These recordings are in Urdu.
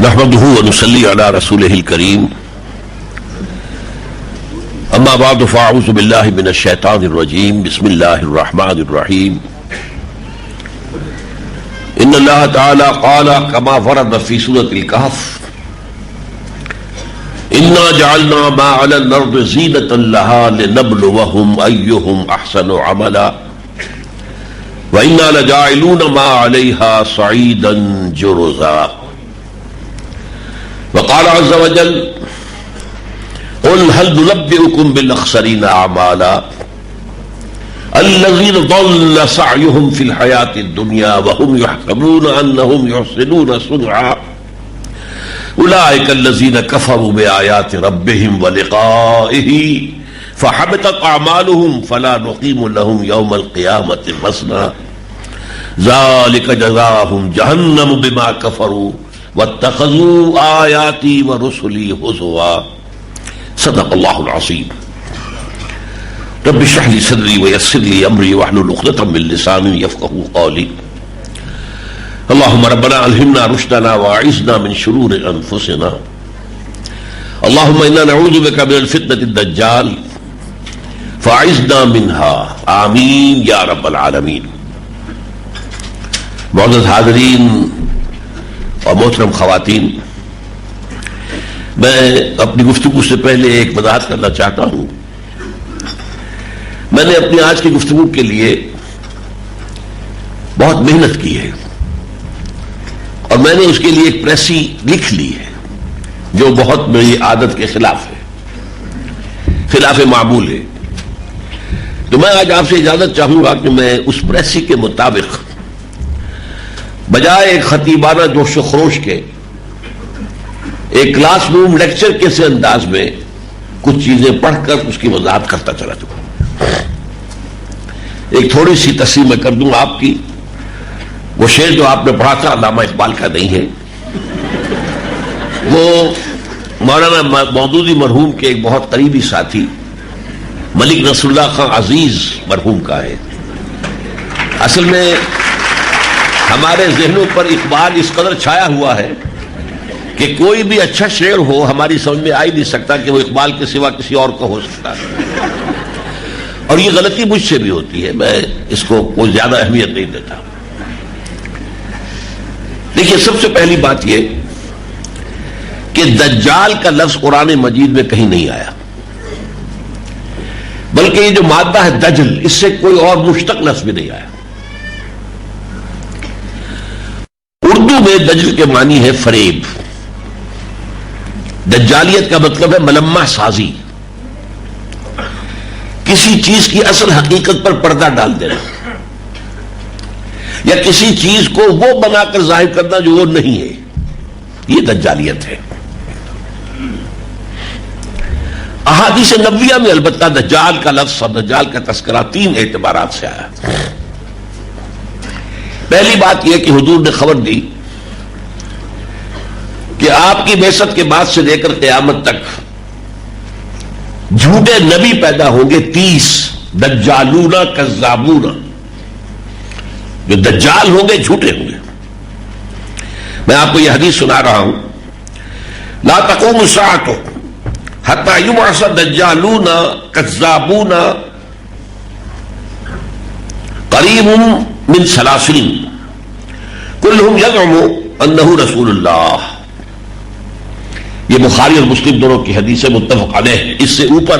نحمده ونصلي على رسوله الكريم اما بعد فاعوذ بالله من الشيطان الرجيم بسم الله الرحمن الرحيم ان الله تعالى قال كما فرض في سورة الكهف انا جعلنا ما على الارض زينة لها لنبلوهم ايهم احسن عملا وانا لجاعلون ما عليها صعيدا جرزا وقال عز وجل قل هل ننبئكم بالاخسرين اعمالا الذين ضل سعيهم في الحياة الدنيا وهم يحسبون انهم يحسنون صنعا اولئك الذين كفروا بآيات ربهم ولقائه فحبطت اعمالهم فلا نقيم لهم يوم القيامة وزنا ذلك جزاؤهم جهنم بما كفروا واتخذوا آیاتی ورسلی ہزوا صدق اللہ العظیم رب اشرح لی صدری ویسر لی امری واحلل عقدۃ من لسانی یفقہوا قولی اللہم ربنا الہمنا رشدنا واعذنا من شرور انفسنا اللہم انا نعوذ بک من الفتنة الدجال فاعذنا منها آمین یا رب العالمین۔ معزز حاضرین اور محترم خواتین، میں اپنی گفتگو سے پہلے ایک وضاحت کرنا چاہتا ہوں۔ میں نے اپنی آج کی گفتگو کے لیے بہت محنت کی ہے اور میں نے اس کے لیے ایک پریسی لکھ لی ہے جو بہت میری عادت کے خلاف ہے، خلاف معمول ہے۔ تو میں آج آپ سے اجازت چاہوں گا کہ میں اس پریسی کے مطابق بجائے ایک خطیبانہ جوش و خروش کے ایک کلاس روم لیکچر کے سے انداز میں کچھ چیزیں پڑھ کر اس کی وضاحت کرتا چلا جاؤں۔ ایک تھوڑی سی تصحیح میں کر دوں آپ کی۔ وہ شعر جو آپ نے پڑھا تھا علامہ اقبال کا نہیں ہے، وہ مولانا مودودی مرحوم کے ایک بہت قریبی ساتھی ملک نصر اللہ خان عزیز مرحوم کا ہے۔ اصل میں ہمارے ذہنوں پر اقبال اس قدر چھایا ہوا ہے کہ کوئی بھی اچھا شعر ہو ہماری سمجھ میں آ ہی نہیں سکتا کہ وہ اقبال کے سوا کسی اور کو ہو سکتا ہے، اور یہ غلطی مجھ سے بھی ہوتی ہے، میں اس کو کوئی زیادہ اہمیت نہیں دیتا۔ دیکھیے، سب سے پہلی بات یہ کہ دجال کا لفظ قرآن مجید میں کہیں نہیں آیا، بلکہ یہ جو مادہ ہے دجل، اس سے کوئی اور مشتق لفظ بھی نہیں آیا۔ اردو میں دجل کے معنی ہے فریب۔ دجالیت کا مطلب ہے ملمح سازی، کسی چیز کی اصل حقیقت پر پردہ ڈال دینا یا کسی چیز کو وہ بنا کر ظاہر کرنا جو وہ نہیں ہے، یہ دجالیت ہے۔ احادیث نبویہ میں البتہ دجال کا لفظ اور دجال کا تذکرہ تین اعتبارات سے آیا۔ پہلی بات یہ کہ حضور نے خبر دی کہ آپ کی بعثت کے بعد سے لے کر قیامت تک جھوٹے نبی پیدا ہوں گے 30 دجالون کذابون، جو دجال ہوں گے جھوٹے ہوں گے۔ میں آپ کو یہ حدیث سنا رہا ہوں، لا تقوم الساعۃ حتی یبعث دجالون کذابون قریب من 30 کلہم یزعم انہ رسول اللہ۔ یہ بخاری اور مسلم دونوں کی حدیث متفق علیہ ہے۔ اس سے اوپر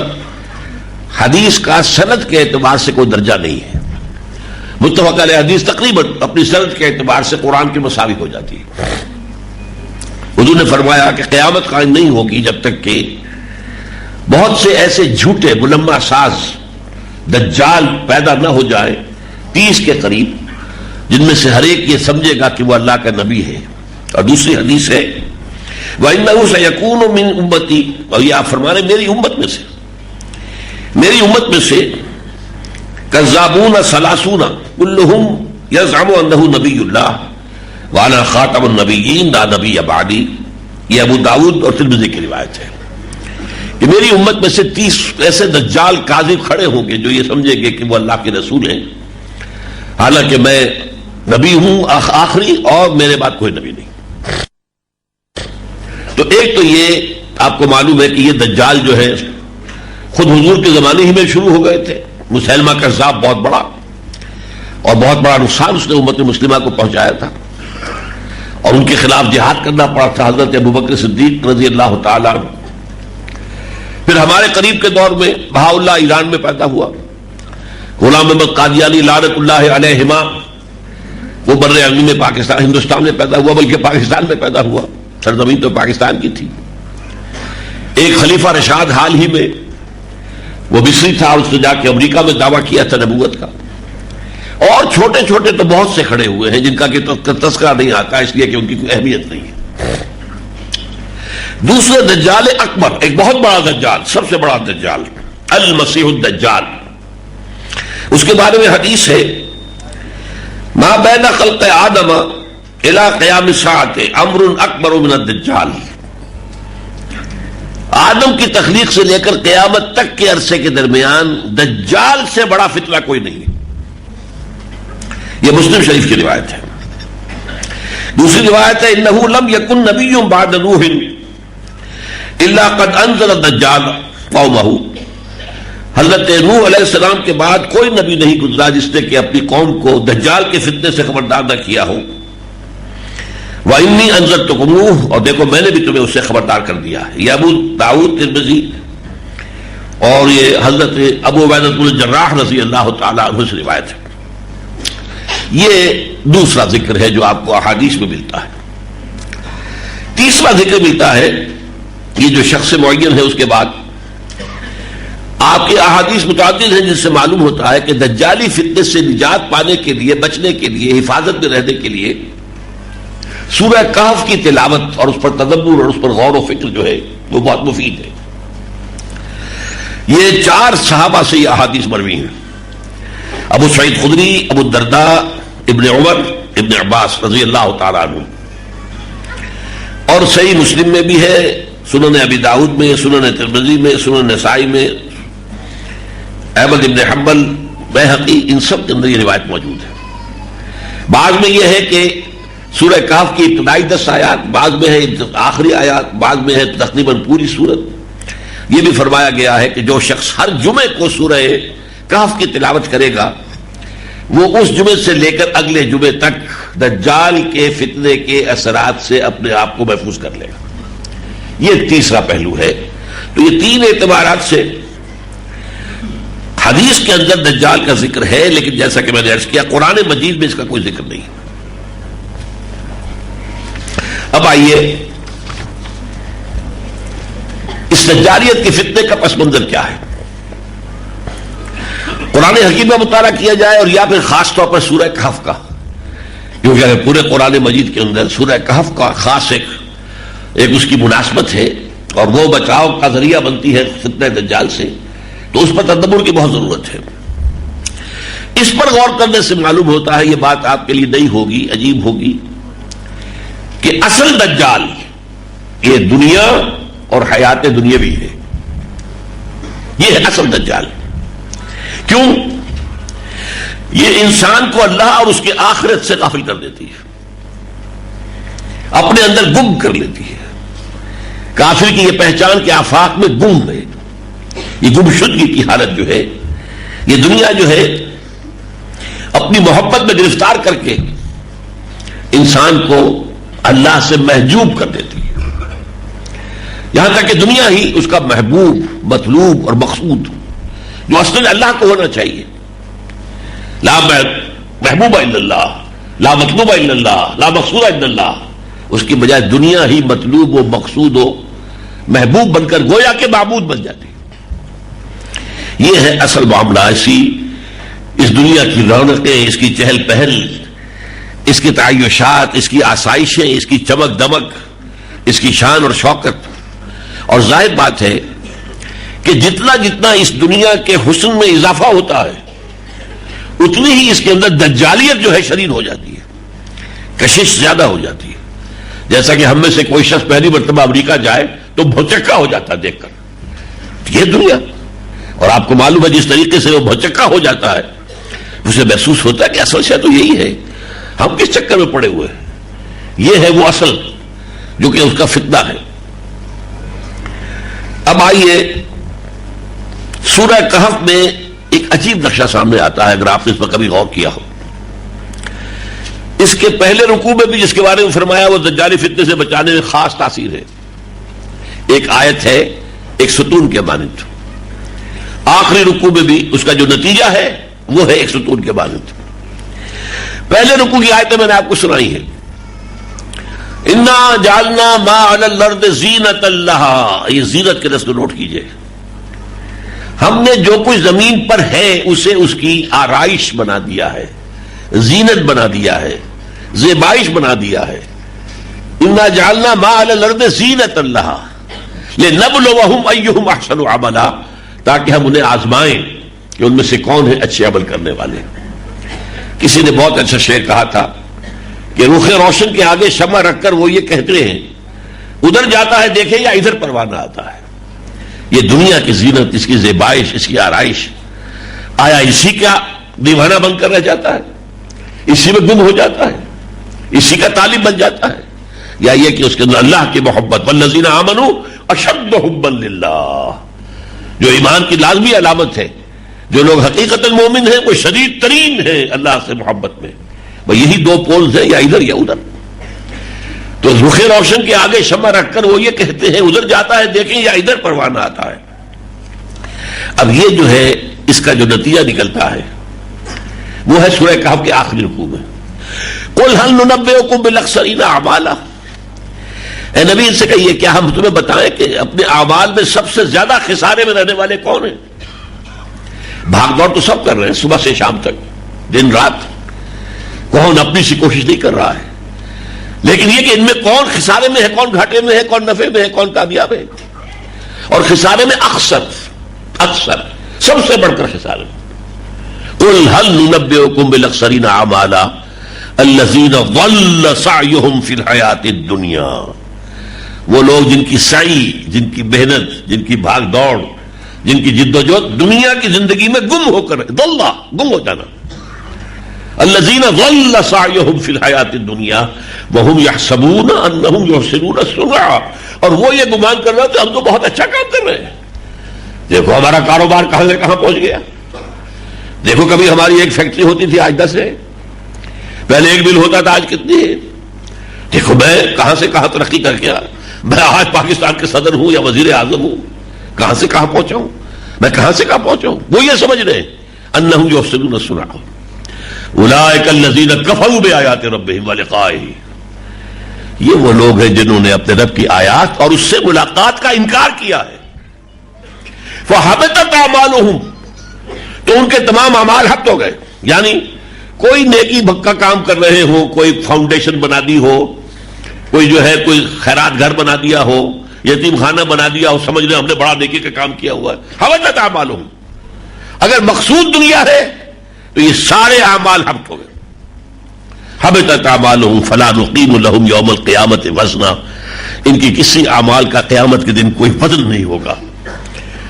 حدیث کا سند کے اعتبار سے کوئی درجہ نہیں ہے۔ متفق علیہ حدیث تقریباً اپنی سند کے اعتبار سے قرآن کے مساوی ہو جاتی ہے۔ حضور نے فرمایا کہ قیامت قائم نہیں ہوگی جب تک کہ بہت سے ایسے جھوٹے ملمح ساز دجال پیدا نہ ہو جائے 30 کے قریب، جن میں سے ہر ایک یہ سمجھے گا کہ وہ اللہ کا نبی ہے۔ اور دوسری حدیث ہے وَإِنَّهُ سَيَكُونُ مِنْ أُمَّتِي، اور یہ آپ فرما رہے میری امت میں سے كَذَّابُونَ 30 كُلُّهُمْ يَزْعَمُ أَنَّهُ نَبِيُّ اللَّهِ وَأَنَا خَاتَمُ النَّبِيِّينَ لَا نَبِيَّ بَعْدِي۔ یہ ابو داؤد اور ترمذی کی روایت ہے کہ میری امت میں سے 30 ایسے دجال کاذب کھڑے ہوں گے جو یہ سمجھیں گے کہ وہ اللہ کے رسول ہیں، حالانکہ میں نبی ہوں آخری اور میرے بعد کوئی نبی نہیں۔ تو ایک تو یہ آپ کو معلوم ہے کہ یہ دجال جو ہے خود حضور کے زمانے ہی میں شروع ہو گئے تھے. مسیلمہ کذاب بہت بڑا اور بہت بڑا نقصان اس نے امت مسلمہ کو پہنچایا تھا اور ان کے خلاف جہاد کرنا پڑا تھا حضرت ابوبکر صدیق رضی اللہ تعالیٰ عنہ. پھر ہمارے قریب کے دور میں بہاء اللہ ایران میں پیدا ہوا. غلام محمد قادیانی لعنت اللہ علیہما وہ بر اعظم میں پاکستان ہندوستان میں پیدا ہوا, بلکہ پاکستان میں پیدا ہوا, سرزمین تو پاکستان کی تھی. ایک خلیفہ رشاد حال ہی میں وہ مصری تھا, اس نے جا کے امریکہ میں دعویٰ کیا تھا نبوت کا. اور چھوٹے چھوٹے تو بہت سے کھڑے ہوئے ہیں جن کا کہ تذکرہ نہیں آتا اس لیے کہ ان کی کوئی اہمیت نہیں ہے. دوسرے دجال اکبر, ایک بہت بڑا دجال, سب سے بڑا دجال المسیح الدجال. اس کے بارے میں حدیث ہے ما بین خلق آدم الی قیام الساعۃ امر اکبر من الدجال. آدم کی تخلیق سے لے کر قیامت تک کے عرصے کے درمیان دجال سے بڑا فتنہ کوئی نہیں ہے. یہ مسلم شریف کی روایت ہے. دوسری روایت ہے انہ لم یکن نبی بعد نوح الا قد انذر الدجال قومہ. حضرت نوح علیہ السلام کے بعد کوئی نبی نہیں گزرا جس نے کہ اپنی قوم کو دجال کے فتنے سے خبردار نہ کیا ہو. وَإِنِّي أَنذَرْتُكُمُوهُ, اور دیکھو میں نے بھی تمہیں اس سے خبردار کر دیا ہے. یہ ابو داؤد ترمذی اور یہ حضرت ابو عبیدہ بن الجراح رضی اللہ تعالیٰ عنہ سے روایت ہے. یہ دوسرا ذکر ہے جو آپ کو احادیث میں ملتا ہے. تیسرا ذکر ملتا ہے یہ جو شخص معین ہے اس کے بعد آپ کی احادیث متعدد ہیں جس سے معلوم ہوتا ہے کہ دجالی فتنے سے نجات پانے کے لیے, بچنے کے لیے, حفاظت میں رہنے کے لیے سورہ کہف کی تلاوت اور اس پر تدبر اور اس پر غور و فکر جو ہے وہ بہت مفید ہے. یہ 4 صحابہ سے یہ احادیث مروی ہیں. ابو سعید خدری, ابو الدرداء, ابن عمر, ابن عباس رضی اللہ تعالیٰ عنہ. اور صحیح مسلم میں بھی ہے, سنن ابی داؤد میں, سنن ترمذی میں, سنن نسائی میں, احمد ابن حنبل, بیہقی, ان سب کے اندر یہ روایت موجود ہے. بعض میں یہ ہے کہ سورہ کہف کی ابتدائی 10 آیات, بعض میں ہے آخری آیات, بعض میں ہے تقریباً پوری سورت. یہ بھی فرمایا گیا ہے کہ جو شخص ہر جمعے کو سورہ کہف کی تلاوت کرے گا وہ اس جمعے سے لے کر اگلے جمعے تک دجال کے فتنے کے اثرات سے اپنے آپ کو محفوظ کر لے گا. یہ تیسرا پہلو ہے. تو یہ 3 اعتبارات سے حدیث کے اندر دجال کا ذکر ہے, لیکن جیسا کہ میں نے عرض کیا قرآن مجید میں اس کا کوئی ذکر نہیں. اب آئیے اس دجالیت کے فتنے کا پس منظر کیا ہے. قرآن حکیم کا مطالعہ کیا جائے اور یا پھر خاص طور پر سورہ کہف کا, کیونکہ پورے قرآن مجید کے اندر سورہ کہف کا خاص ایک اس کی مناسبت ہے اور وہ بچاؤ کا ذریعہ بنتی ہے فتنہ دجال سے, تو اس پر تدبر کی بہت ضرورت ہے. اس پر غور کرنے سے معلوم ہوتا ہے, یہ بات آپ کے لیے نئی ہوگی, عجیب ہوگی, کہ اصل دجال یہ دنیا اور حیات دنیاوی ہے. یہ ہے اصل دجال. کیوں؟ یہ انسان کو اللہ اور اس کے آخرت سے غافل کر دیتی ہے, اپنے اندر گم کر لیتی ہے. کافر کی یہ پہچان کہ آفاق میں گم ہے, یہ گمشدگی کی حالت جو ہے, یہ دنیا جو ہے اپنی محبت میں گرفتار کر کے انسان کو اللہ سے محجوب کر دیتی ہے, یہاں تک کہ دنیا ہی اس کا محبوب, مطلوب اور مقصود جو اصل اللہ کو ہونا چاہیے. لا محبوب الا اللہ, لا مطلوب الا اللہ, لا مقصود الا اللہ, اس کی بجائے دنیا ہی مطلوب و مقصود و محبوب بن کر گویا کہ معبود بن جاتی. یہ ہے اصل معاملہ. اس دنیا کی رونقیں, اس کی چہل پہل, اس کی تعیشات, اس کی آسائشیں, اس کی چمک دمک, اس کی شان اور شوکت. اور ظاہر بات ہے کہ جتنا جتنا اس دنیا کے حسن میں اضافہ ہوتا ہے اتنی ہی اس کے اندر دجالیت جو ہے شدید ہو جاتی ہے, کشش زیادہ ہو جاتی ہے. جیسا کہ ہم میں سے کوئی شخص پہلی مرتبہ امریکہ جائے تو بھوچکا ہو جاتا ہے دیکھ کر, یہ دنیا. اور آپ کو معلوم ہے جس طریقے سے وہ بھوچکا ہو جاتا ہے اسے محسوس ہوتا ہے کہ اصل شے تو یہی ہے, ہم کس چکر میں پڑے ہوئے ہیں. یہ ہے وہ اصل جو کہ اس کا فتنہ ہے. اب آئیے سورہ کہف میں ایک عجیب نقشہ سامنے آتا ہے، اگر آپ نے اس پر کبھی غور کیا ہو۔ اس کے پہلے رکوع میں بھی جس کے بارے میں فرمایا وہ دجالی فتنے سے بچانے میں خاص تاثیر ہے، ایک آیت ہے ایک ستون کے مانند۔ آخری رکوع میں بھی اس کا جو نتیجہ ہے وہ ہے ایک ستون کے مانند۔ پہلے رکوع کی آیتیں میں نے آپ کو سنائی ہے، انا جعلنا ما علی الارض زینۃ لہا، یہ زینت کے لفظ کو نوٹ کیجئے، ہم نے جو کچھ زمین پر ہے اسے اس کی آرائش بنا دیا ہے، زینت بنا دیا ہے، زیبائش بنا دیا ہے۔ انا جعلنا ما علی الارض زینۃ لہا لنبلوہم ایہم احسن عملا، تاکہ ہم انہیں آزمائیں کہ ان میں سے کون ہے اچھے عمل کرنے والے۔ کسی نے بہت اچھا شعر کہا تھا کہ رخ روشن کے آگے شمع رکھ کر وہ یہ کہتے ہیں ادھر جاتا ہے دیکھے یا ادھر پروانہ آتا ہے۔ یہ دنیا کی زینت، اس کی زیبائش، اس کی آرائش، آیا اسی کا دیوانہ بن کر رہ جاتا ہے، اسی میں گم ہو جاتا ہے، اسی کا طالب بن جاتا ہے، یا یہ کہ اس کے اندر اللہ کی محبت، والذین آمنوا اشد حبا للہ، جو ایمان کی لازمی علامت ہے، جو لوگ حقیقت مومن ہیں وہ شدید ترین ہیں اللہ سے محبت میں۔ وہ یہی دو پولز ہیں، یا ادھر یا ادھر۔ تو رخ روشن کے آگے شمع رکھ کر وہ یہ کہتے ہیں ادھر جاتا ہے دیکھیں یا ادھر پروانہ آتا ہے۔ اب یہ جو ہے اس کا جو نتیجہ نکلتا ہے وہ ہے سورہ کہف کے آخری رکوع میں، قل هل ننبئکم بالاخسرین اعمالا، اے نبی ان سے کہیے کیا ہم تمہیں بتائیں کہ اپنے اعمال میں سب سے زیادہ خسارے میں رہنے والے کون ہیں؟ بھاگ دوڑ تو سب کر رہے ہیں صبح سے شام تک، دن رات، کون اپنی سی کوشش نہیں کر رہا ہے، لیکن یہ کہ ان میں کون خسارے میں ہے، کون گھاٹے میں ہے، کون نفع میں ہے، کون کامیاب ہے، اور خسارے میں اکثر سب سے بڑھ کر خسارے میں۔ قل هل ننبئکم بالاخسرین اعمالا الذین ضل سعیہم فی الحیاۃ الدنیا، وہ لوگ جن کی سعی، جن کی محنت، جن کی بھاگ دوڑ، جن کی جد و جہد دنیا کی زندگی میں گم ہو کر، ضلہ گم ہو جانا، الذین ضل سعیہم فی الحیاۃ الدنیا وہم یحسبون انہم یحسنون صنعا، اور وہ یہ گمان کر رہے تھے ہم تو بہت اچھا کام کر رہے ہیں، دیکھو ہمارا کاروبار کہاں سے کہاں پہنچ گیا، دیکھو کبھی ہماری ایک فیکٹری ہوتی تھی آج 10 ہے، پہلے ایک بل ہوتا تھا آج کتنی ہے، دیکھو میں کہاں سے کہاں ترقی کر کے میں آج پاکستان کے صدر ہوں یا وزیر اعظم ہوں، کہاں سے کہاں پہنچا ہوں، میں کہاں سے کہاں پہنچا ہوں۔ وہ یہ سمجھ رہے انہم یحسنون صنعا اولئک الذین کفروا بآیات ربہم ولقائہ، یہ وہ لوگ ہیں جنہوں نے اپنے رب کی آیات اور اس سے ملاقات کا انکار کیا ہے، فحبطت اعمالہم، تو ان کے تمام اعمال حبط ہو گئے، یعنی کوئی نیکی کا کام کر رہے ہو، کوئی فاؤنڈیشن بنا دی ہو، کوئی جو ہے کوئی خیرات گھر بنا دیا ہو، یتیم خانہ بنا دیا ہو، سمجھ رہے ہم نے بڑا نیکی کا کام کیا ہوا ہے، حبطت اعمالہم، اگر مقصود دنیا ہے تو یہ سارے اعمال حبط ہو گئے۔ حبطت اعمالہم فلا نقیم لہم یوم القیامت وزنا، ان کی کسی اعمال کا قیامت کے دن کوئی وزن نہیں ہوگا۔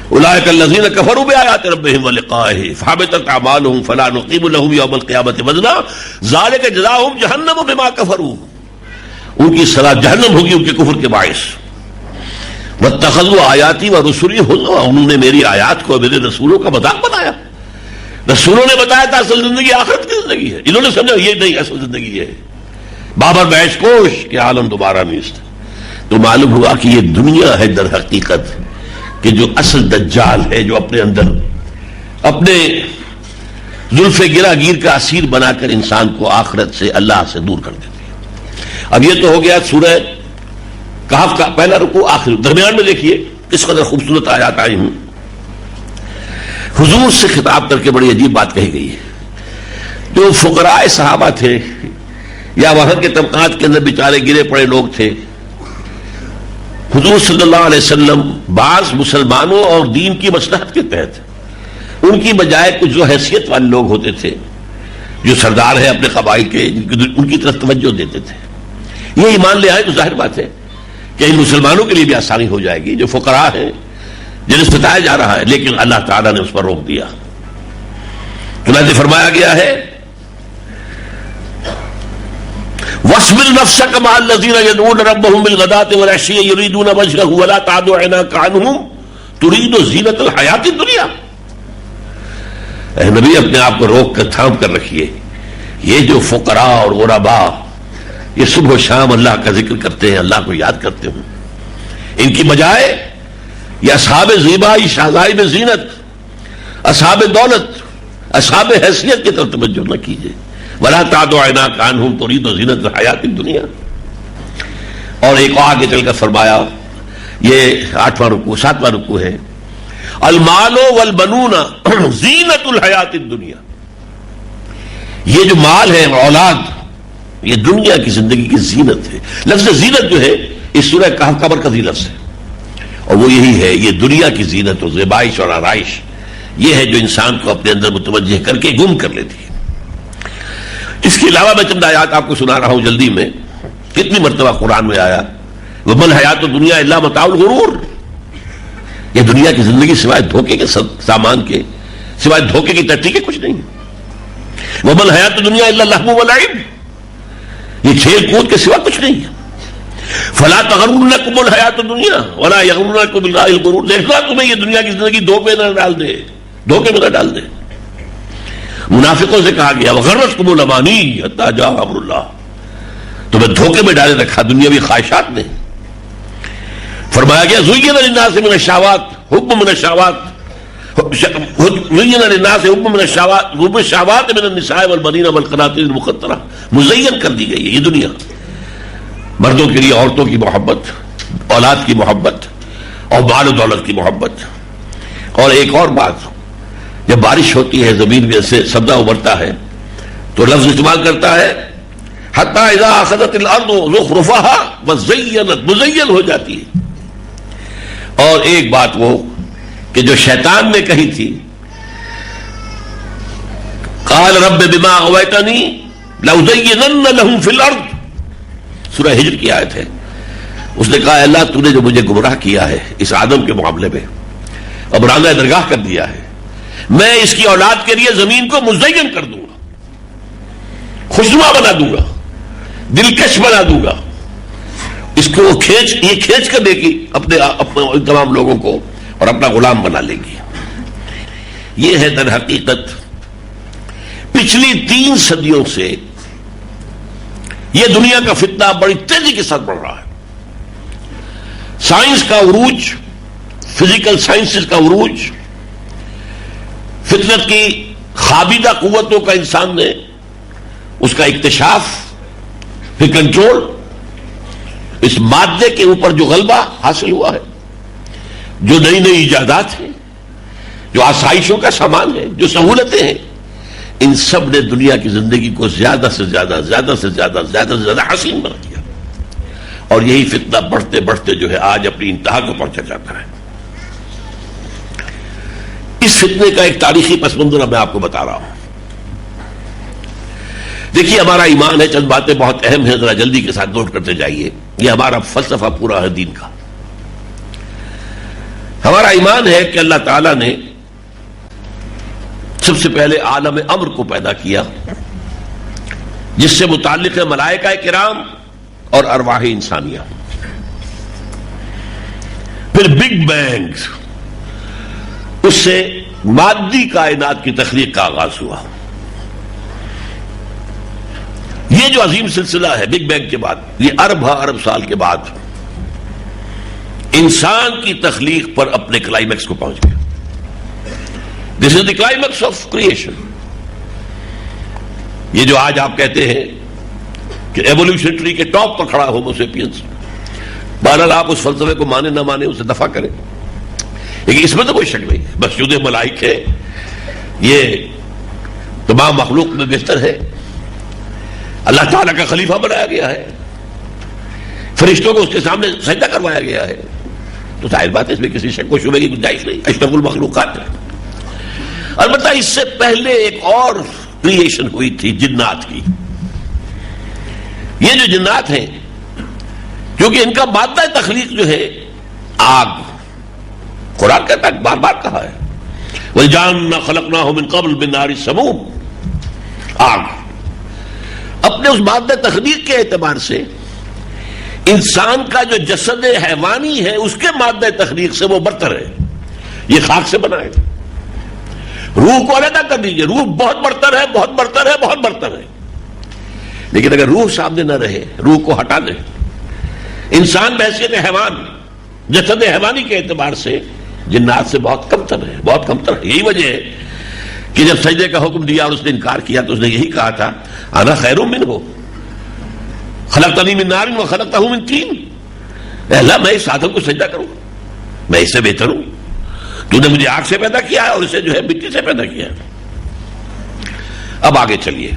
اولئک الذین کفروا بآیات ربہم ولقائہ فحبطت اعمالہم فلا نقیم لہم یوم القیامت وزنا ذلک جزاؤہم جہنم بما کفروا، ان کی سزا جہنم ہوگی ان کے کفر کے باعث۔ واتخذوا آیاتی ورسلی ہزوا، انہوں نے میری آیات کو میرے رسولوں کا مذاق بنایا، رسولوں نے بتایا تھا اصل زندگی آخرت کی زندگی ہے، انہوں نے سمجھا یہ نہیں اصل زندگی ہے، بابر بیش کوش کہ عالم دوبارہ نیست۔ تو معلوم ہوا کہ یہ دنیا ہے در حقیقت کہ جو اصل دجال ہے، جو اپنے اندر اپنے زلف گرا گیر کا اسیر بنا کر انسان کو آخرت سے، اللہ سے دور کر دیتی ہے۔ اب یہ تو ہو گیا سورہ کہف کا پہلا رکوع، آخر درمیان میں دیکھیے کس قدر خوبصورت آیات آئی ہوں۔ حضور سے خطاب کر کے بڑی عجیب بات کہی گئی ہے، جو فقراء صحابہ تھے یا وہاں کے طبقات کے اندر بیچارے گرے پڑے لوگ تھے، حضور صلی اللہ علیہ وسلم بعض مسلمانوں اور دین کی مصلحت کے تحت ان کی بجائے کچھ جو حیثیت والے لوگ ہوتے تھے، جو سردار ہیں اپنے قبائل کے، ان کی طرف توجہ دیتے تھے۔ یہ ایمان لے آئے تو ظاہر بات ہے کہ ان مسلمانوں کے لیے بھی آسانی ہو جائے گی جو فقراء ہیں جنہیں ستایا جا رہا ہے، لیکن اللہ تعالیٰ نے اس پر روک دیا۔ چنانچہ فرمایا گیا ہے وَاصْبِرْ نَفْسَكَ مَعَ الَّذِينَ يَدْعُونَ رَبَّهُم بِالْغَدَاةِ وَالْعَشِيِّ يُرِيدُونَ وَجْهَهُ وَلَا تَعْدُ عَيْنَاكَ عَنْهُمْ تريد زینت الحیات الدنیا. اے نبی اپنے آپ کو روک کر تھام کر رکھیے. یہ جو فقراء اور غرباء یہ صبح و شام اللہ کا ذکر کرتے ہیں, اللہ کو یاد کرتے ہیں, ان کی بجائے یہ اصحاب زیبائی, شہزائی زینت, اصحاب دولت, اصحاب حیثیت کی طرف توجہ نہ کیجیے. وَلَا تَعْدُ عَيْنَاكَ عَنْهُمْ تُرِيدُ زِينَةَ الْحَيَاةِ الدُّنْيَا. اور ایک آگے چل کر فرمایا, یہ 8واں رکوع 7واں رکوع ہے, المال والبنون زینت الحیات الدنیا. یہ جو مال ہے, اولاد, یہ دنیا کی زندگی کی زینت ہے. لفظ زینت جو ہے اس سورہ کہف کا مرکزی لفظ ہے, اور وہ یہی ہے, یہ دنیا کی زینت و زیبائش اور آرائش یہ ہے جو انسان کو اپنے اندر متوجہ کر کے گم کر لیتی ہے. اس کے علاوہ میں چند آیات آپ کو سنا رہا ہوں جلدی میں. کتنی مرتبہ قرآن میں آیا وَمَا الْحَيَاةُ الدُّنْيَا إِلَّا مَتَاعُ الْغُرُورِ. یہ دنیا کی زندگی سوائے دھوکے کے سامان کے, سوائے دھوکے کی ٹٹی کے کچھ نہیں. وَمَا الْحَيَاةُ الدُّنْيَا إِلَّا اللَّهْوُ وَاللَّعِبُ. یہ کھیل کود کے سوا کچھ نہیں. فَلَا تَغُرَّنَّكُمُ الْحَيَاةُ الدُّنْيَا وَلَا يَغُرَّنَّكُم بِاللَّهِ الْغُرُورُ. دیکھنا تمہیں یہ دنیا کی زندگی دھوکے میں نہ ڈال دے, دھوکے میں نہ ڈال دے. منافقوں سے کہا گیا وَغَرَّتْكُمُ الْأَمَانِيُّ حَتَّىٰ جَاءَ أَمْرُ اللَّهِ. تمہیں دھوکے میں ڈالے رکھا دنیاوی خواہشات نے. فرمایا گیا زُيِّنَ لِلنَّاسِ مِنَ الشَّهَوَاتِ حُبُّ مِنَ الشَّهَوَاتِ زُيِّنَ لِلنَّاسِ حُبُّ مِنَ الشَّهَوَاتِ مِنَ النِّسَاءِ وَالْبَنِينَ وَالْقَنَاطِيرِ الْمُقَنطَرَةِ. مزین کر دی گئی ہے یہ دنیا, مردوں کے لیے عورتوں کی محبت, اولاد کی محبت اور مال و دولت کی محبت. اور ایک اور بات, جب بارش ہوتی ہے زمین میں سے سبزہ ابھرتا ہے تو لفظ استعمال کرتا ہے حتی اذا اخذت الارض زخرفها وزینت, مزین ہو جاتی ہے. اور ایک بات وہ کہ جو شیطان نے کہی تھی قال رب بما اغویتنی لأزینن لهم فی الارض, سورہ ہجر کی آیت ہے. اس نے کہا اللہ تو نے جو مجھے گمراہ کیا ہے اس آدم کے معاملے میں, اب راندہ درگاہ کر دیا ہے, میں اس کی اولاد کے لیے زمین کو مزین کر دوں گا, خوشنما بنا دوں گا, دلکش بنا دوں گا. اس کو یہ کھینچ کر دے گی اپنے تمام لوگوں کو اور اپنا غلام بنا لے گی. یہ ہے در حقیقت پچھلی 3 صدیوں سے یہ دنیا کا فتنہ بڑی تیزی کے ساتھ بڑھ رہا ہے. سائنس کا عروج, فزیکل سائنسز کا عروج, فطرت کی خابیدہ قوتوں کا انسان نے اس کا اکتشاف, پھر کنٹرول, اس مادے کے اوپر جو غلبہ حاصل ہوا ہے, جو نئی نئی ایجادات ہیں, جو آسائشوں کا سامان ہے, جو سہولتیں ہیں, ان سب نے دنیا کی زندگی کو زیادہ سے زیادہ حسین بنا دیا. اور یہی فتنہ بڑھتے بڑھتے جو ہے آج اپنی انتہا کو پہنچا جاتا ہے. اس فتنے کا ایک تاریخی پس منظر میں آپ کو بتا رہا ہوں. دیکھیے ہمارا ایمان ہے, چند باتیں بہت اہم ہیں, ذرا جلدی کے ساتھ نوٹ کرتے جائیے. یہ ہمارا فلسفہ پورا ہے دین کا. ہمارا ایمان ہے کہ اللہ تعالیٰ نے سب سے پہلے عالم امر کو پیدا کیا جس سے متعلق ہے ملائکہ کرام اور ارواح انسانیہ. پھر بگ بینگ, اس سے مادی کائنات کی تخلیق کا آغاز ہوا. یہ جو عظیم سلسلہ ہے بگ بینگ کے بعد, یہ ارب سال کے بعد انسان کی تخلیق پر اپنے کلائمیکس کو پہنچ گیا. دس از دی کلائمیکس آف کریشن. یہ جو آج آپ کہتے ہیں کہ ایوولوشن ٹری کے ٹاپ پر کھڑا ہومو سیپینس, بہرحال آپ اس فلسفے کو مانے نہ مانے اسے دفع کریں, لیکن اس میں تو کوئی شک نہیں. مسجود ملائکہ یہ تمام مخلوق میں بہتر ہے, اللہ تعالیٰ کا خلیفہ بنایا گیا ہے, فرشتوں کو اس کے سامنے سجدہ کروایا گیا ہے, تو ظاہر بات ہے اس میں کسی شک و شبہ کی گنجائش نہیں. اشرف المخلوقات ہے. البتہ اس سے پہلے ایک اور کریشن ہوئی تھی جنات کی. یہ جو جنات ہیں کیونکہ ان کا مادہ تخلیق جو ہے آگ, قرآن کہتا ہے بار بار کہا ہے وَالْجَانَّ خَلَقْنَاهُ مِن قَبْلُ مِن نَارِ السَّمُومِ. آگ اپنے اس مادہ تخلیق کے اعتبار سے انسان کا جو جسد حیوانی ہے اس کے مادہ تخلیق سے وہ برتر ہے. یہ خاک سے بنا ہے. روح کو علیحدہ کر دیجیے، روح بہت برتر ہے، بہت برتر ہے، بہت برتر ہے. لیکن اگر روح سامنے نہ رہے، روح کو ہٹا دیں. انسان بحیثیت حیوان، جسد حیوانی کے اعتبار سے جنات سے بہت کمتر ہے، بہت کمتر ہے. یہی وجہ ہے کہ جب سجدے کا حکم دیا اور اس نے انکار کیا تو اس نے یہی کہا تھا انا خیر منہ خلقتنی من نار وخلقتہ من طین. اے اللہ میں اس آدم کو سجدہ کروں، میں اس سے بہتر ہوں. تو نے مجھے آگ سے پیدا کیا ہے اور اسے جو ہے مٹی سے پیدا کیا ہے. اب آگے چلیے.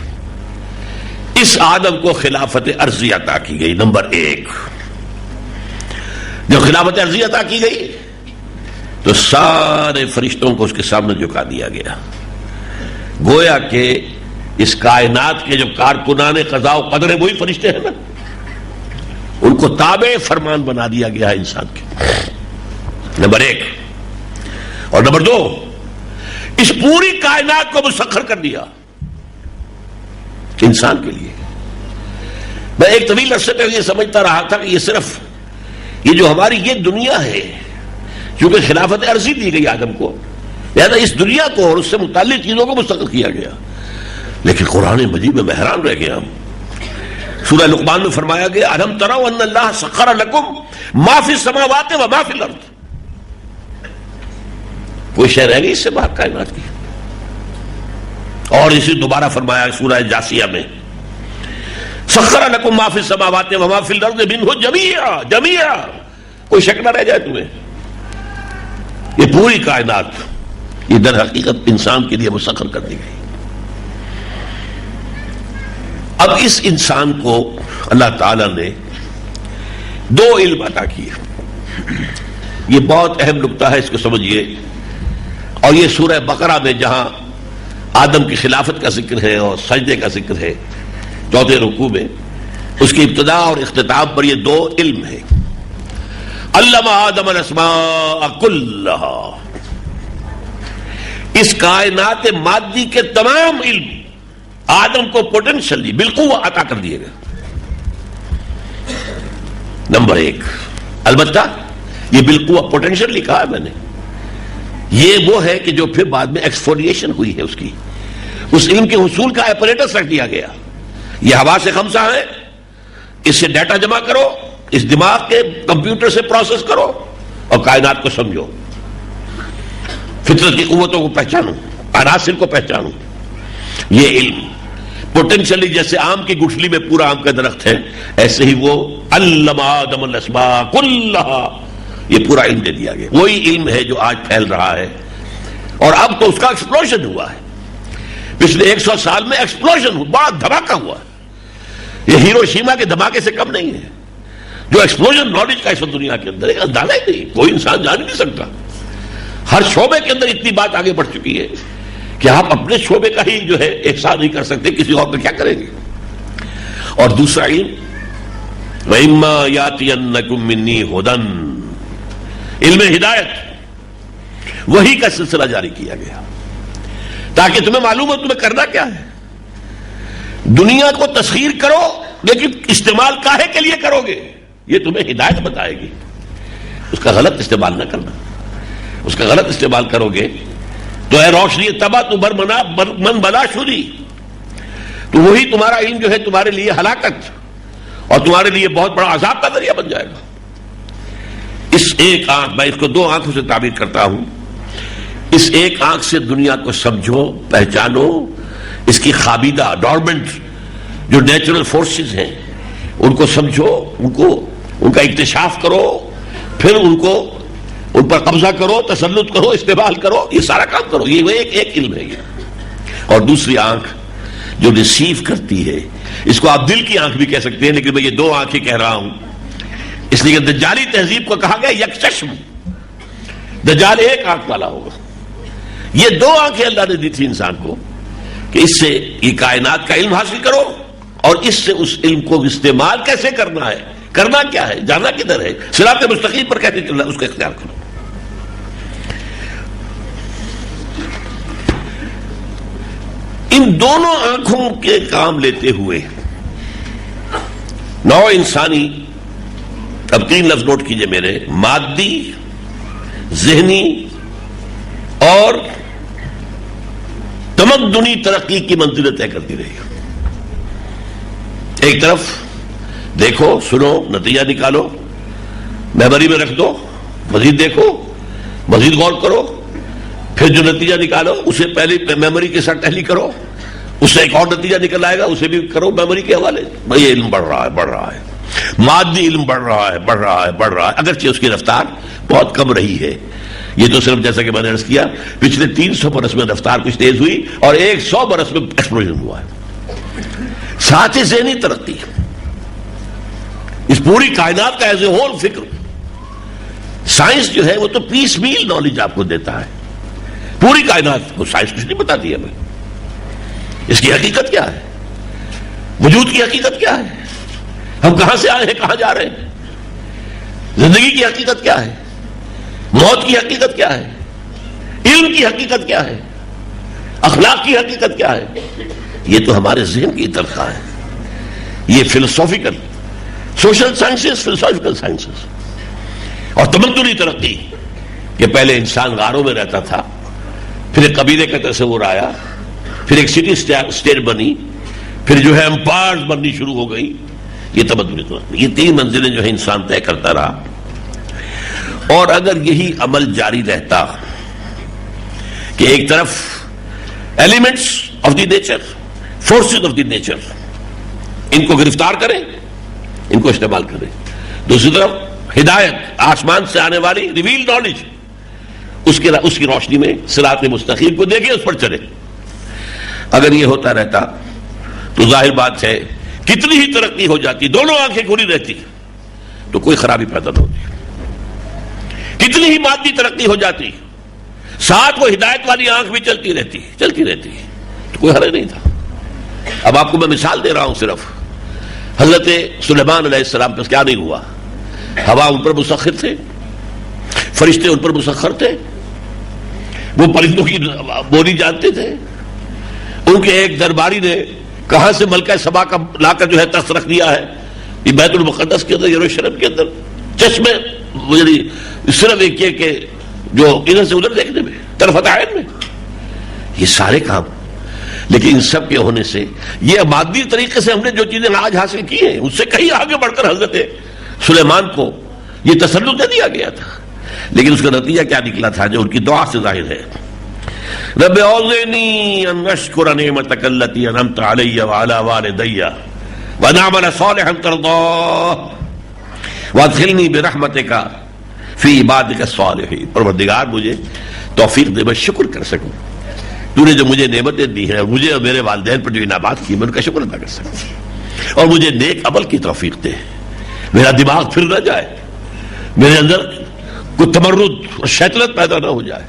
اس آدم کو خلافت ارضی عطا کی گئی. نمبر 1، جب خلافت ارضی عطا کی گئی تو سارے فرشتوں کو اس کے سامنے جھکا دیا گیا. گویا کہ اس کائنات کے جو کارکنان قضاء و قدر ہیں وہی فرشتے ہیں نا، ان کو تابع فرمان بنا دیا گیا ہے انسان کے. نمبر 1. اور نمبر 2، اس پوری کائنات کو مسخر کر دیا انسان کے لیے. میں ایک طویل عرصے تک یہ سمجھتا رہا تھا کہ یہ صرف یہ جو ہماری یہ دنیا ہے، کیونکہ خلافت عرضی دی گئی آدم کو، لہذا اس دنیا کو اور اس سے متعلق چیزوں کو مستقل کیا گیا. لیکن قرآن مجید میں حیران رہ گیا ہم. سورہ لقمان میں فرمایا گیا الم تروا ان اللہ سخر لکم ما فی السماوات و ما فی الارض. کوئی شے رہ گئی اس سے باہر کائنات کی؟ اور اسی دوبارہ فرمایا سورہ جاسیہ میں سخر لکم ما فی السماوات و ما فی الارض منہ جمیعا. کوئی شک نہ رہ جائے تمہیں، یہ پوری کائنات یہ در حقیقت انسان کے لیے مسخر کر دی گئی. اب اس انسان کو اللہ تعالی نے 2 علم عطا کیے. یہ بہت اہم نکتہ ہے، اس کو سمجھیے. اور یہ سورہ بقرہ میں جہاں آدم کی خلافت کا ذکر ہے اور سجدے کا ذکر ہے 4 رکوع میں، اس کی ابتدا اور اختتام پر یہ 2 علم ہے. علم آدم الاسماء کلھا. اس کائنات مادی کے تمام علم آدم کو پوٹینشلی بالقوہ عطا کر دیے گئے. نمبر 1. البتہ یہ بالقوہ پوٹینشلی کہا ہے میں نے، یہ وہ ہے کہ جو پھر بعد میں ایکسفولیشن ہوئی ہے اس کی، اس علم کے حصول کا ایپریٹس رکھ دیا گیا. یہ حواس خمسہ ہے، اس سے ڈیٹا جمع کرو، اس دماغ کے کمپیوٹر سے پروسیس کرو اور کائنات کو سمجھو، فطرت کی قوتوں کو پہچانو، عناصر کو پہچانو. یہ علم پوٹینشلی جیسے آم کی گٹھلی میں پورا آم کا درخت ہے، ایسے ہی وہ علم آدم الاسماء کلھا، یہ پورا علم دے دیا گیا. وہی علم ہے جو آج پھیل رہا ہے، اور اب تو اس کا ایکسپلوژن ہوا ہے. پچھلے 100 سال میں ایکسپلوژن ہوا، بڑا دھماکہ ہوا. یہ ہیروشیما کے دھماکے سے کم نہیں ہے جو ایکسپلوژن نالج کا اس دنیا کے اندر. ایک اندازہ ہی نہیں، کوئی انسان جان نہیں سکتا. ہر شعبے کے اندر اتنی بات آگے بڑھ چکی ہے کہ آپ اپنے شعبے کا ہی جو ہے احسان نہیں کر سکتے، کسی اور کا کیا کریں گے. اور دوسرا علم وَإِمَّا يَأْتِيَنَّكُم مِّنِّي هُدًى، علم ہدایت، وہی کا سلسلہ جاری کیا گیا تاکہ تمہیں معلوم ہو تمہیں کرنا کیا ہے. دنیا کو تسخیر کرو لیکن استعمال کاہے کے لیے کرو گے، یہ تمہیں ہدایت بتائے گی. اس کا غلط استعمال نہ کرنا. اس کا غلط استعمال کرو گے تو اے روشنی تبا تو من بلا شدی، تو وہی تمہارا علم جو ہے تمہارے لیے ہلاکت اور تمہارے لیے بہت بڑا عذاب کا ذریعہ بن جائے گا. اس ایک آنکھ، میں اس کو 2 آنکھوں سے تعبیر کرتا ہوں، اس ایک آنکھ سے دنیا کو سمجھو، پہچانو، اس کی خابیدہ ڈورمنٹ جو نیچرل فورسز ہیں ان کو سمجھو، ان کا اکتشاف کرو، پھر ان پر قبضہ کرو، تسلط کرو، استعمال کرو، یہ سارا کام کرو. یہ ایک علم ہے یہ. اور دوسری آنکھ جو ریسیو کرتی ہے، اس کو آپ دل کی آنکھ بھی کہہ سکتے ہیں، لیکن میں یہ 2 آنکھیں کہہ رہا ہوں اس لیے کہ دجالی تہذیب کو کہا گیا یک چشم، دجال ایک آنکھ والا ہوگا. یہ 2 آنکھیں اللہ نے دی تھی انسان کو کہ اس سے یہ کائنات کا علم حاصل کرو اور اس سے اس علم کو استعمال کیسے کرنا ہے، کرنا کیا ہے، جانا کدھر ہے، صراط مستقیم پر کیسے چلنا، اس کو اختیار کرو. ان دونوں آنکھوں کے کام لیتے ہوئے نوع انسانی، اب 3 لفظ نوٹ کیجئے میرے، مادی، ذہنی اور تمدنی ترقی کی منزلیں طے کرتی رہی. ایک طرف دیکھو، سنو، نتیجہ نکالو، میموری میں رکھ دو، مزید دیکھو، مزید غور کرو، پھر جو نتیجہ نکالو اسے پہلے میموری کے ساتھ تحلیل کرو، اس سے ایک اور نتیجہ نکل آئے گا، اسے بھی کرو میموری کے حوالے. بھائی علم بڑھ رہا ہے، مادی علم بڑھ رہا ہے، اگرچہ اس کی رفتار بہت کم رہی ہے. یہ تو صرف جیسا کہ میں نے عرض کیا پچھلے 300 برس میں رفتار کچھ تیز ہوئی اور 100 برس میں ایکسپلوژن ہوا ہے. ساتھ ہی ذہنی ترقی، اس پوری کائنات کا ایز اے ہول فکر. سائنس جو ہے وہ تو پیس میل نالج آپ کو دیتا ہے، پوری کائنات کو سائنس کچھ نہیں بتاتی ہمیں. اس کی حقیقت کیا ہے، وجود کی حقیقت کیا ہے، ہم کہاں سے آئے ہیں، کہاں جا رہے ہیں، زندگی کی حقیقت کیا ہے، موت کی حقیقت کیا ہے، علم کی حقیقت کیا ہے، اخلاق کی حقیقت کیا ہے. یہ تو ہمارے ذہن کی تنخواہ ہے. یہ philosophical social sciences, philosophical sciences. اور تمدنی ترقی کہ پہلے انسان غاروں میں رہتا تھا، پھر ایک قبیلے کا تصور آیا، پھر ایک سٹی اسٹیٹ بنی، پھر جو ہے امپائرز بننی شروع ہو گئی. یہ تمدنی ترقی، یہ 3 منزلیں جو ہے انسان طے کرتا رہا. اور اگر یہی عمل جاری رہتا کہ ایک طرف elements of the nature, forces of the nature, ان کو گرفتار کریں، ان کو استعمال کریں، دوسری طرف ہدایت آسمان سے آنے والی ریویل نالج، اس کی روشنی میں صراط مستقیم کو دیکھیں، اس پر چلے. اگر یہ ہوتا رہتا تو ظاہر بات ہے کتنی ہی ترقی ہو جاتی، دونوں آنکھیں کھلی رہتی تو کوئی خرابی پیدا نہ ہوتی. کتنی ہی مادی ترقی ہو جاتی، ساتھ وہ ہدایت والی آنکھ بھی چلتی رہتی تو کوئی حرج نہیں تھا. اب آپ کو میں مثال دے رہا ہوں صرف. حضرت سلیمان علیہ السلام پر کیا نہیں ہوا؟ ہوا ان پر مسخر تھے، فرشتے ان پر مسخر تھے، وہ پرندوں کی بولی جانتے تھے. ان کے ایک درباری نے کہاں سے ملکہ سبا کا لا کر جو ہے تخت رکھ دیا ہے یہ بیت المقدس کے اندر، یروشلم کے اندر، چشمے صرف ایک یہ کہ جو ادھر سے ادھر دیکھنے میں، طرفت عین میں، یہ سارے کام. لیکن ان سب کے ہونے سے یہ مادی طریقے سے ہم نے جو چیزیں آج حاصل کی ہیں اس سے کہیں آگے بڑھ کر حضرت سلیمان کو یہ تسلط دے دیا گیا تھا. لیکن اس کا نتیجہ کیا نکلا تھا جو ان کی دعا سے ظاہر ہے. رب اوزعنی ان اشکر نعمتک التی انعمت علی وعلی والدی وان اعمل صالحا ترضاه وادخلنی برحمتک فی عبادک الصالحین. پروردگار مجھے توفیق دے میں شکر کر سکوں، تو نے جو مجھے نعمتیں دی ہیں، مجھے اور میرے والدین پر جو انعامات کی میں ان کا شکر ادا کر سکوں، اور مجھے نیک عمل کی توفیق دے. میرا دماغ پھر نہ جائے، میرے اندر کوئی تمرد اور شیطنت پیدا نہ ہو جائے،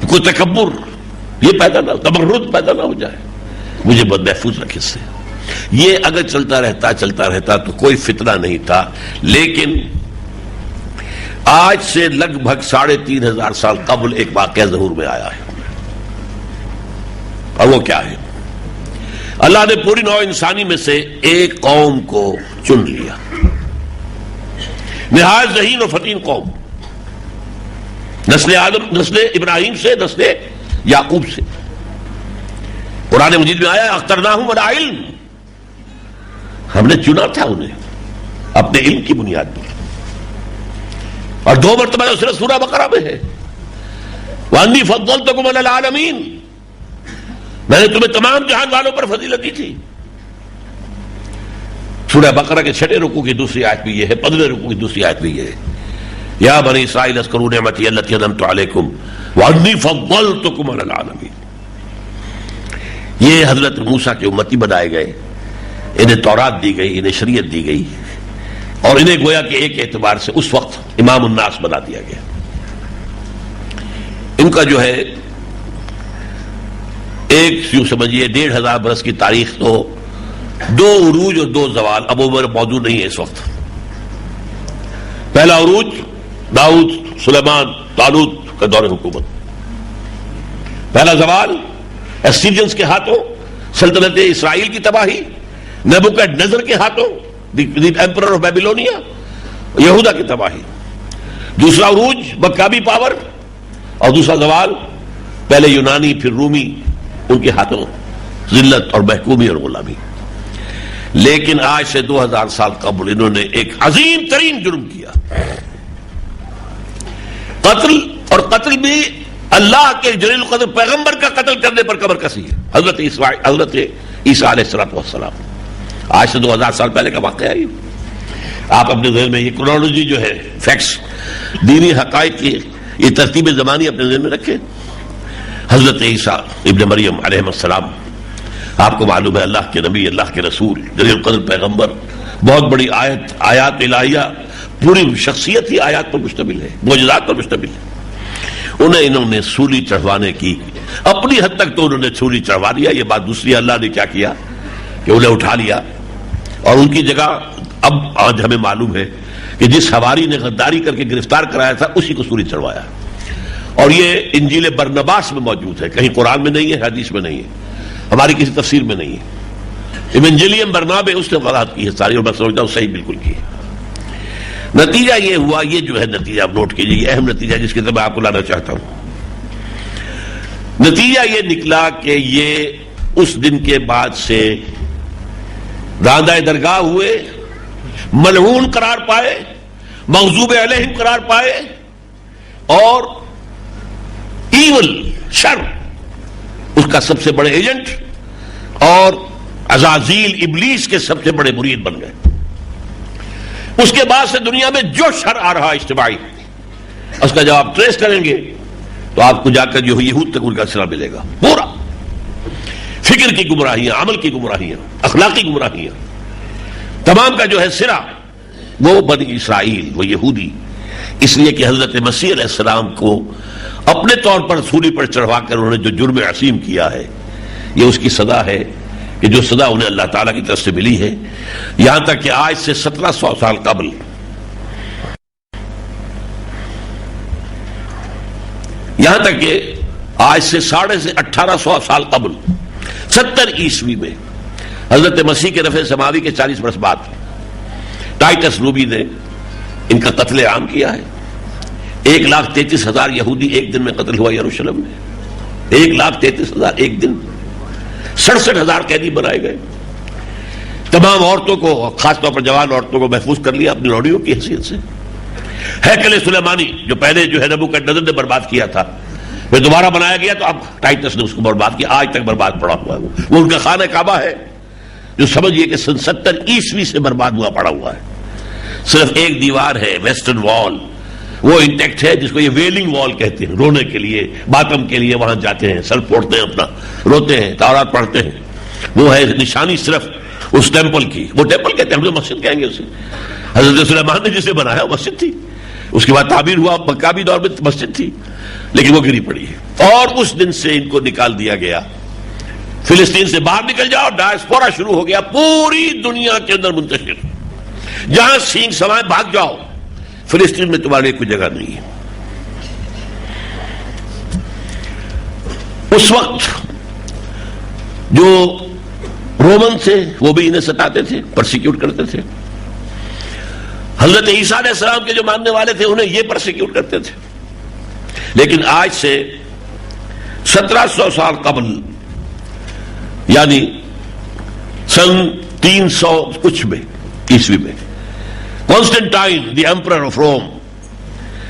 کوئی تکبر یہ پیدا نہ، تمرد پیدا نہ ہو جائے، مجھے بد محفوظ رکھے اس سے. یہ اگر چلتا رہتا تو کوئی فتنہ نہیں تھا. لیکن آج سے لگ بھگ 3500 سال قبل ایک واقعہ ظہور میں آیا ہے، اور وہ کیا ہے؟ اللہ نے پوری نوع انسانی میں سے ایک قوم کو چن لیا، نہایت ذہین و فتین قوم، نسل آدم، نسل ابراہیم سے، نسل یعقوب سے. قرآن مجید میں آیا اخترناہم علی علم، ہم نے چنا تھا انہیں اپنے علم کی بنیاد پر. اور 2 مرتبہ صرف سورہ بقرہ میں ہے وَأَنِّي فَضَّلْتُكُمْ عَلَى الْعَالَمِينَ، میں نے تمہیں تمام جہان والوں پر فضیلت دی تھی. سورہ بقرہ کے 6 رکوع کی دوسری آیت بھی یہ ہے، 15 رکوع کی دوسری آیت بھی یہ ہے، یا بنی اسرائیل اذکروا نعمتی التی انعمت علیکم وانی فضلتکم علی العالمین. یہ حضرت موسیٰ کے امتی بنائے گئے، انہیں تورات دی گئی، انہیں شریعت دی گئی، اور انہیں گویا کہ ایک اعتبار سے اس وقت امام الناس بنا دیا گیا. ان کا جو ہے ایک یوں سمجھیے 1500 برس کی تاریخ تو 2 عروج اور 2 زوال اب وہ موجود نہیں ہے اس وقت. پہلا عروج داؤد، سلیمان، طالوت کا دور حکومت. پہلا زوال ایسٹیرینز کے ہاتھوں سلطنت اسرائیل کی تباہی، نیبوکڈنیزر کے ہاتھوں دی ایمپرر آف بیبیلونیا، یہودا کی تباہی. دوسرا عروج مکابی پاور، اور دوسرا زوال پہلے یونانی پھر رومی، ان کے ہاتھوں ذلت اور محکومی اور غلامی. لیکن آج سے 2000 سال قبل انہوں نے ایک عظیم ترین جرم کیا، قتل، اور قتل بھی اللہ کے جلیل القدر پیغمبر کا قتل کرنے پر کمر کسی ہے، حضرت عیسیٰ علیہ السلام. آج سے 2000 سال پہلے کا واقعہ ہے. آپ اپنے ذہن میں یہ کرونالوجی جو ہے، فیکٹس، دینی حقائق کی یہ ترتیب زمانی اپنے ذہن میں رکھیں. حضرت عیسیٰ ابن مریم علیہ السلام، آپ کو معلوم ہے اللہ کے نبی، اللہ کے رسول، جلیل القدر پیغمبر، بہت بڑی آیات الہیہ، پوری شخصیت ہی آیات پر مشتمل ہے، معجزات پر مشتمل ہے. انہوں نے سولی چڑھوانے کی اپنی حد تک تو انہوں نے سولی چڑھوا دیا. یہ بات دوسری، اللہ نے کیا کیا کہ انہیں اٹھا لیا اور ان کی جگہ اب آج ہمیں معلوم ہے کہ جس حواری نے غداری کر کے گرفتار کرایا تھا اسی کو سولی چڑھوایا. اور یہ انجیل برنباس میں موجود ہے، کہیں قرآن میں نہیں ہے، حدیث میں نہیں ہے، ہماری کسی تفسیر میں نہیں ہے. ایونجیلیم برنابے اس نے غلط کی ہے ساری، اور میں سمجھتا ہوں صحیح بالکل کی ہے. نتیجہ یہ ہوا، یہ جو ہے نتیجہ آپ نوٹ کیجیے، یہ اہم نتیجہ جس کی طرف میں آپ کو لانا چاہتا ہوں. نتیجہ یہ نکلا کہ یہ اس دن کے بعد سے راندہ درگاہ ہوئے، ملعون قرار پائے، مغضوب علیہم قرار پائے، اور ایول، شر، اس کا سب سے بڑے ایجنٹ اور عزازیل ابلیس کے سب سے بڑے مرید بن گئے. اس کے بعد سے دنیا میں جو شر آ رہا اجتماعی، اس کا جب آپ ٹریس کریں گے تو آپ کو جا کر جو یہود تک ان کا سرا ملے گا. پورا فکر کی گمراہیاں، عمل کی گمراہیاں، اخلاقی گمراہیاں، تمام کا جو ہے سرا وہ بنی اسرائیل، وہ یہودی. اس لیے کہ حضرت مسیح علیہ السلام کو اپنے طور پر سولی پر چڑھوا کر انہوں نے جو جرم عظیم کیا ہے، یہ اس کی سزا ہے کہ جو سزا انہیں اللہ تعالیٰ کی طرف سے ملی ہے. یہاں تک کہ آج سے 1700 سال قبل، یہاں تک کہ آج سے 1850 سال قبل 70 عیسوی میں حضرت مسیح کے رفع سماوی کے 40 برس بعد ٹائٹس روبی نے ان کا قتل عام کیا ہے. 1,33,000 یہودی ایک دن میں قتل ہوا یروشلم میں. 1,33,000 ایک دن. 67,000 قیدی بنائے گئے. تمام عورتوں کو، خاص طور پر جوان عورتوں کو محفوظ کر لیا اپنی روڑیوں کی حیثیت سے. ہیکل سلیمانی جو پہلے جو ہے نبوکدنضر نے برباد کیا تھا، پھر دوبارہ بنایا گیا تو اب ٹائٹس نے اس کو برباد کیا. آج تک برباد پڑا ہوا ہے. وہ ان کا خانہ کعبہ ہے جو سمجھئے کہ سن 70 عیسوی سے برباد ہوا پڑا ہوا ہے. صرف ایک دیوار ہے، ویسٹرن وال، وہ انٹیکٹ ہے، جس کو یہ ویلنگ وال کہتے ہیں. رونے کے لیے، ماتم کے لیے وہاں جاتے ہیں، سر پھوڑتے ہیں، اپنا روتے ہیں، تورات پڑھتے ہیں. وہ ہے نشانی صرف اس ٹیمپل کی. وہ ٹیمپل کہتے ہیں، ہم تو مسجد کہیں گے اسے. حضرت سلیمان نے جسے بنایا مسجد تھی. اس کے بعد تعبیر ہوا، مکابی دور میں مسجد تھی، لیکن وہ گری پڑی ہے. اور اس دن سے ان کو نکال دیا گیا. فلسطین سے باہر نکل جاؤ، ڈائسپورا شروع ہو گیا پوری دنیا کے اندر منتشر. جہاں سینگ سمائے بھاگ جاؤ، فلسطین میں تمہارے کوئی جگہ نہیں ہے. اس وقت جو رومن تھے وہ بھی انہیں ستاتے تھے، پرسیکیوٹ کرتے تھے. حضرت عیسیٰ علیہ السلام کے جو ماننے والے تھے انہیں یہ پرسیکیوٹ کرتے تھے. لیکن آج سے 1700 سال قبل، یعنی سن 300 کچھ میں عیسوی میں، کانسٹنٹائن دی ایمپرر آف روم،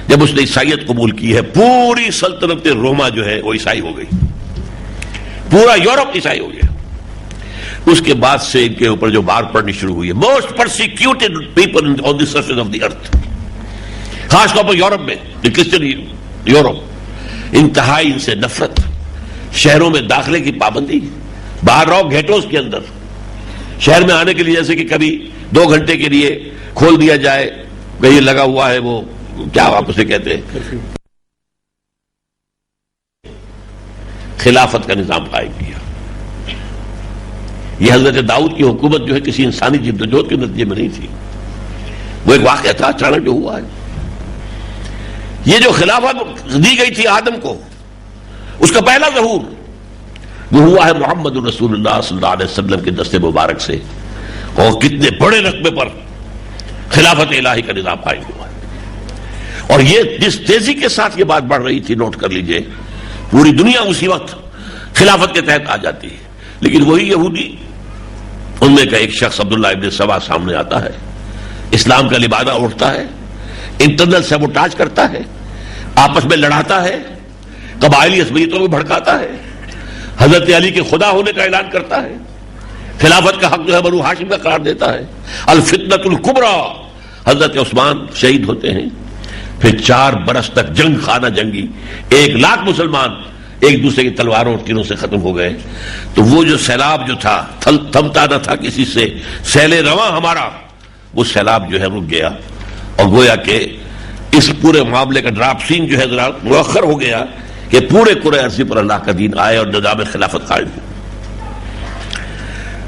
جب اس نے عیسائیت قبول کی ہے، پوری سلطنت روما جو ہے وہ عیسائی ہو گئی. پورا یورپ عیسائی ہو گیا. اس کے بعد سے ان کے اوپر جو بار پڑنی شروع ہوئی ہے، most persecuted people on the surface of the earth, خاص طور پر یورپ میں، کرسچن یورپ، انتہائی ان سے نفرت، شہروں میں داخلے کی پابندی، باہر رہو گھیٹوز کے اندر. شہر میں آنے کے لیے جیسے کہ کبھی 2 گھنٹے کے لیے کھول دیا جائے، کہیں لگا ہوا ہے وہ کیا آپ اسے کہتے ہیں، خلافت کا نظام قائم کیا. یہ حضرت داؤد کی حکومت جو ہے کسی انسانی جدوجہد کے نتیجے میں نہیں تھی، وہ ایک واقعہ تھا اچانک جو ہوا ہے. یہ جو خلافت دی گئی تھی آدم کو، اس کا پہلا ظہور وہ ہوا ہے محمد رسول اللہ صلی اللہ علیہ وسلم کے دست مبارک سے. اور کتنے بڑے رقبے پر خلافت الہی کا نظام قائم ہوا ہے. اور یہ جس تیزی کے ساتھ یہ بات بڑھ رہی تھی، نوٹ کر لیجئے، پوری دنیا اسی وقت خلافت کے تحت آ جاتی ہے. لیکن وہی یہودی، ان میں کا ایک شخص عبداللہ ابن سبا سامنے آتا ہے، اسلام کا لبادہ اڑتا ہے، انٹرنل سیبوٹاج کرتا ہے، آپس میں لڑاتا ہے، قبائلی عصبیتوں میں بھڑکاتا ہے، حضرت علی کے خدا ہونے کا اعلان کرتا ہے، خلافت کا حق جو ہے بنو ہاشم کا قرار دیتا ہے. الفتنۃ الکبریٰ، حضرت عثمان شہید ہوتے ہیں. پھر 4 برس تک جنگ خانہ جنگی، 1 لاکھ مسلمان ایک دوسرے کی تلواروں اور تیروں سے ختم ہو گئے. تو وہ جو سیلاب جو تھا تھمتا نہ تھا کسی سے، سیل رواں ہمارا، وہ سیلاب جو ہے رک گیا، اور گویا کہ اس پورے معاملے کا ڈراپ سین جو ہے ذرا مؤخر ہو گیا کہ پورے کرۂ ارضی پر اللہ کا دین آئے اور نظام خلافت قائم ہو.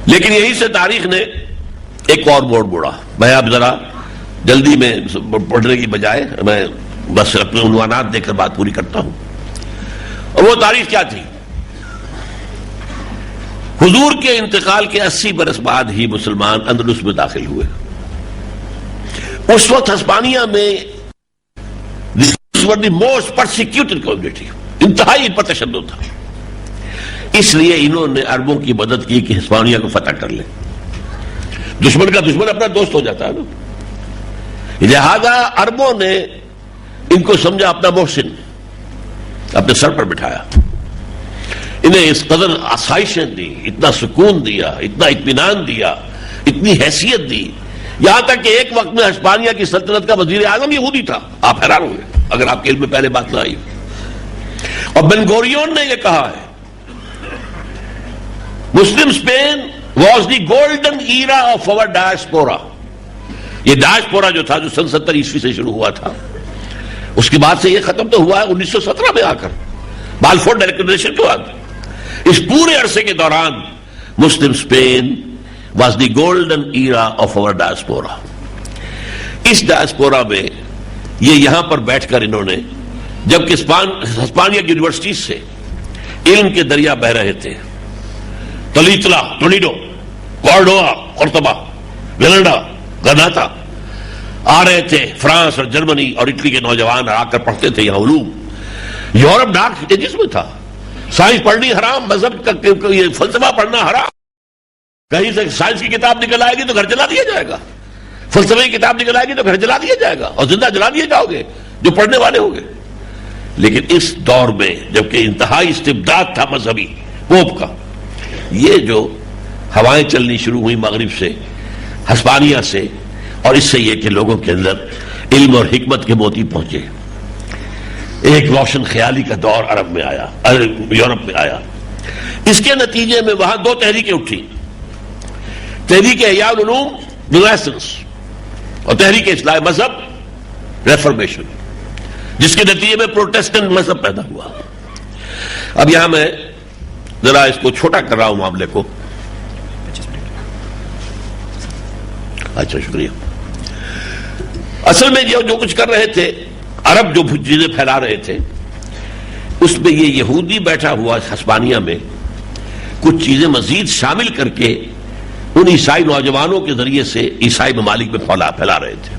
لیکن یہی سے تاریخ نے ایک اور موڑ موڑا. میں اب ذرا جلدی میں پڑھنے کی بجائے میں بس اپنے عنوانات دے کر بات پوری کرتا ہوں. اور وہ تاریخ کیا تھی؟ حضور کے انتقال کے 80 برس بعد ہی مسلمان اندلس میں داخل ہوئے. اس وقت ہسپانیہ میں موسٹ پرسیکیوٹڈ کمیونٹی، انتہائی پر تشدد تھا. اس لیے انہوں نے عربوں کی مدد کی کہ ہسپانیہ کو فتح کر لیں. دشمن کا دشمن اپنا دوست ہو جاتا ہے نا. لہذا عربوں نے ان کو سمجھا اپنا محسن، اپنے سر پر بٹھایا. انہیں اس قدر آسائشیں دی، اتنا سکون دیا، اتنا اطمینان دیا، اتنی حیثیت دی، یہاں تک کہ ایک وقت میں ہسپانیہ کی سلطنت کا وزیر اعظم یہودی تھا. آپ حیران ہوں گے اگر آپ کے علم میں پہلے بات نہ آئی. اور بن گوریون نے یہ کہا ہے، Muslim Spain was the golden era of our diaspora. یہ ڈائسپورا جو تھا، جو سن 70 عیسوی سے شروع ہوا تھا، اس کے بعد سے یہ ختم تو ہوا ہے 1917 میں آ کر بالفور ڈیکلریشن کے بعد. اس پورے عرصے کے دوران Muslim Spain was the golden era of our diaspora. اس ڈائسپورا میں یہ یہاں پر بیٹھ کر انہوں نے، جبکہ ہسپانیہ کی یونیورسٹیز سے علم کے دریا بہ رہے تھے، تلیتلا، ٹولیڈو، کارڈوا، قرطبہ، گرناڈا، گرناطا، آ رہے تھے فرانس اور جرمنی اور اٹلی کے نوجوان آ کر پڑھتے تھے یہاں علوم. یورپ ڈارک ایجز میں تھا، سائنس پڑھنی حرام، مذہب کا یہ فلسفہ پڑھنا حرام. کہیں سے سائنس کی کتاب نکل آئے گی تو گھر جلا دیا جائے گا، فلسفے کی کتاب نکل آئے گی تو گھر جلا دیا جائے گا، اور زندہ جلا دیے جاؤ گے جو پڑھنے والے ہوں گے. لیکن اس دور میں جبکہ انتہائی استبداد تھا مذہبی پوپ کا، یہ جو ہوائیں چلنی شروع ہوئی مغرب سے، ہسپانیہ سے، اور اس سے یہ کہ لوگوں کے اندر علم اور حکمت کے موتی پہنچے. ایک روشن خیالی کا دور عرب میں آیا، یورپ میں آیا. اس کے نتیجے میں وہاں 2 تحریکیں اٹھی، تحریک احیاء العلوم رینیسانس اور تحریک اصلاح مذہب ریفارمیشن، جس کے نتیجے میں پروٹیسٹنٹ مذہب پیدا ہوا. اب یہاں میں ذرا اس کو چھوٹا کر رہا ہوں معاملے کو. اچھا، شکریہ. اصل میں جو کچھ کر رہے تھے عرب، جو چیزیں پھیلا رہے تھے، اس میں یہ یہودی بیٹھا ہوا ہسپانیہ میں کچھ چیزیں مزید شامل کر کے ان عیسائی نوجوانوں کے ذریعے سے عیسائی ممالک میں پھیلا رہے تھے.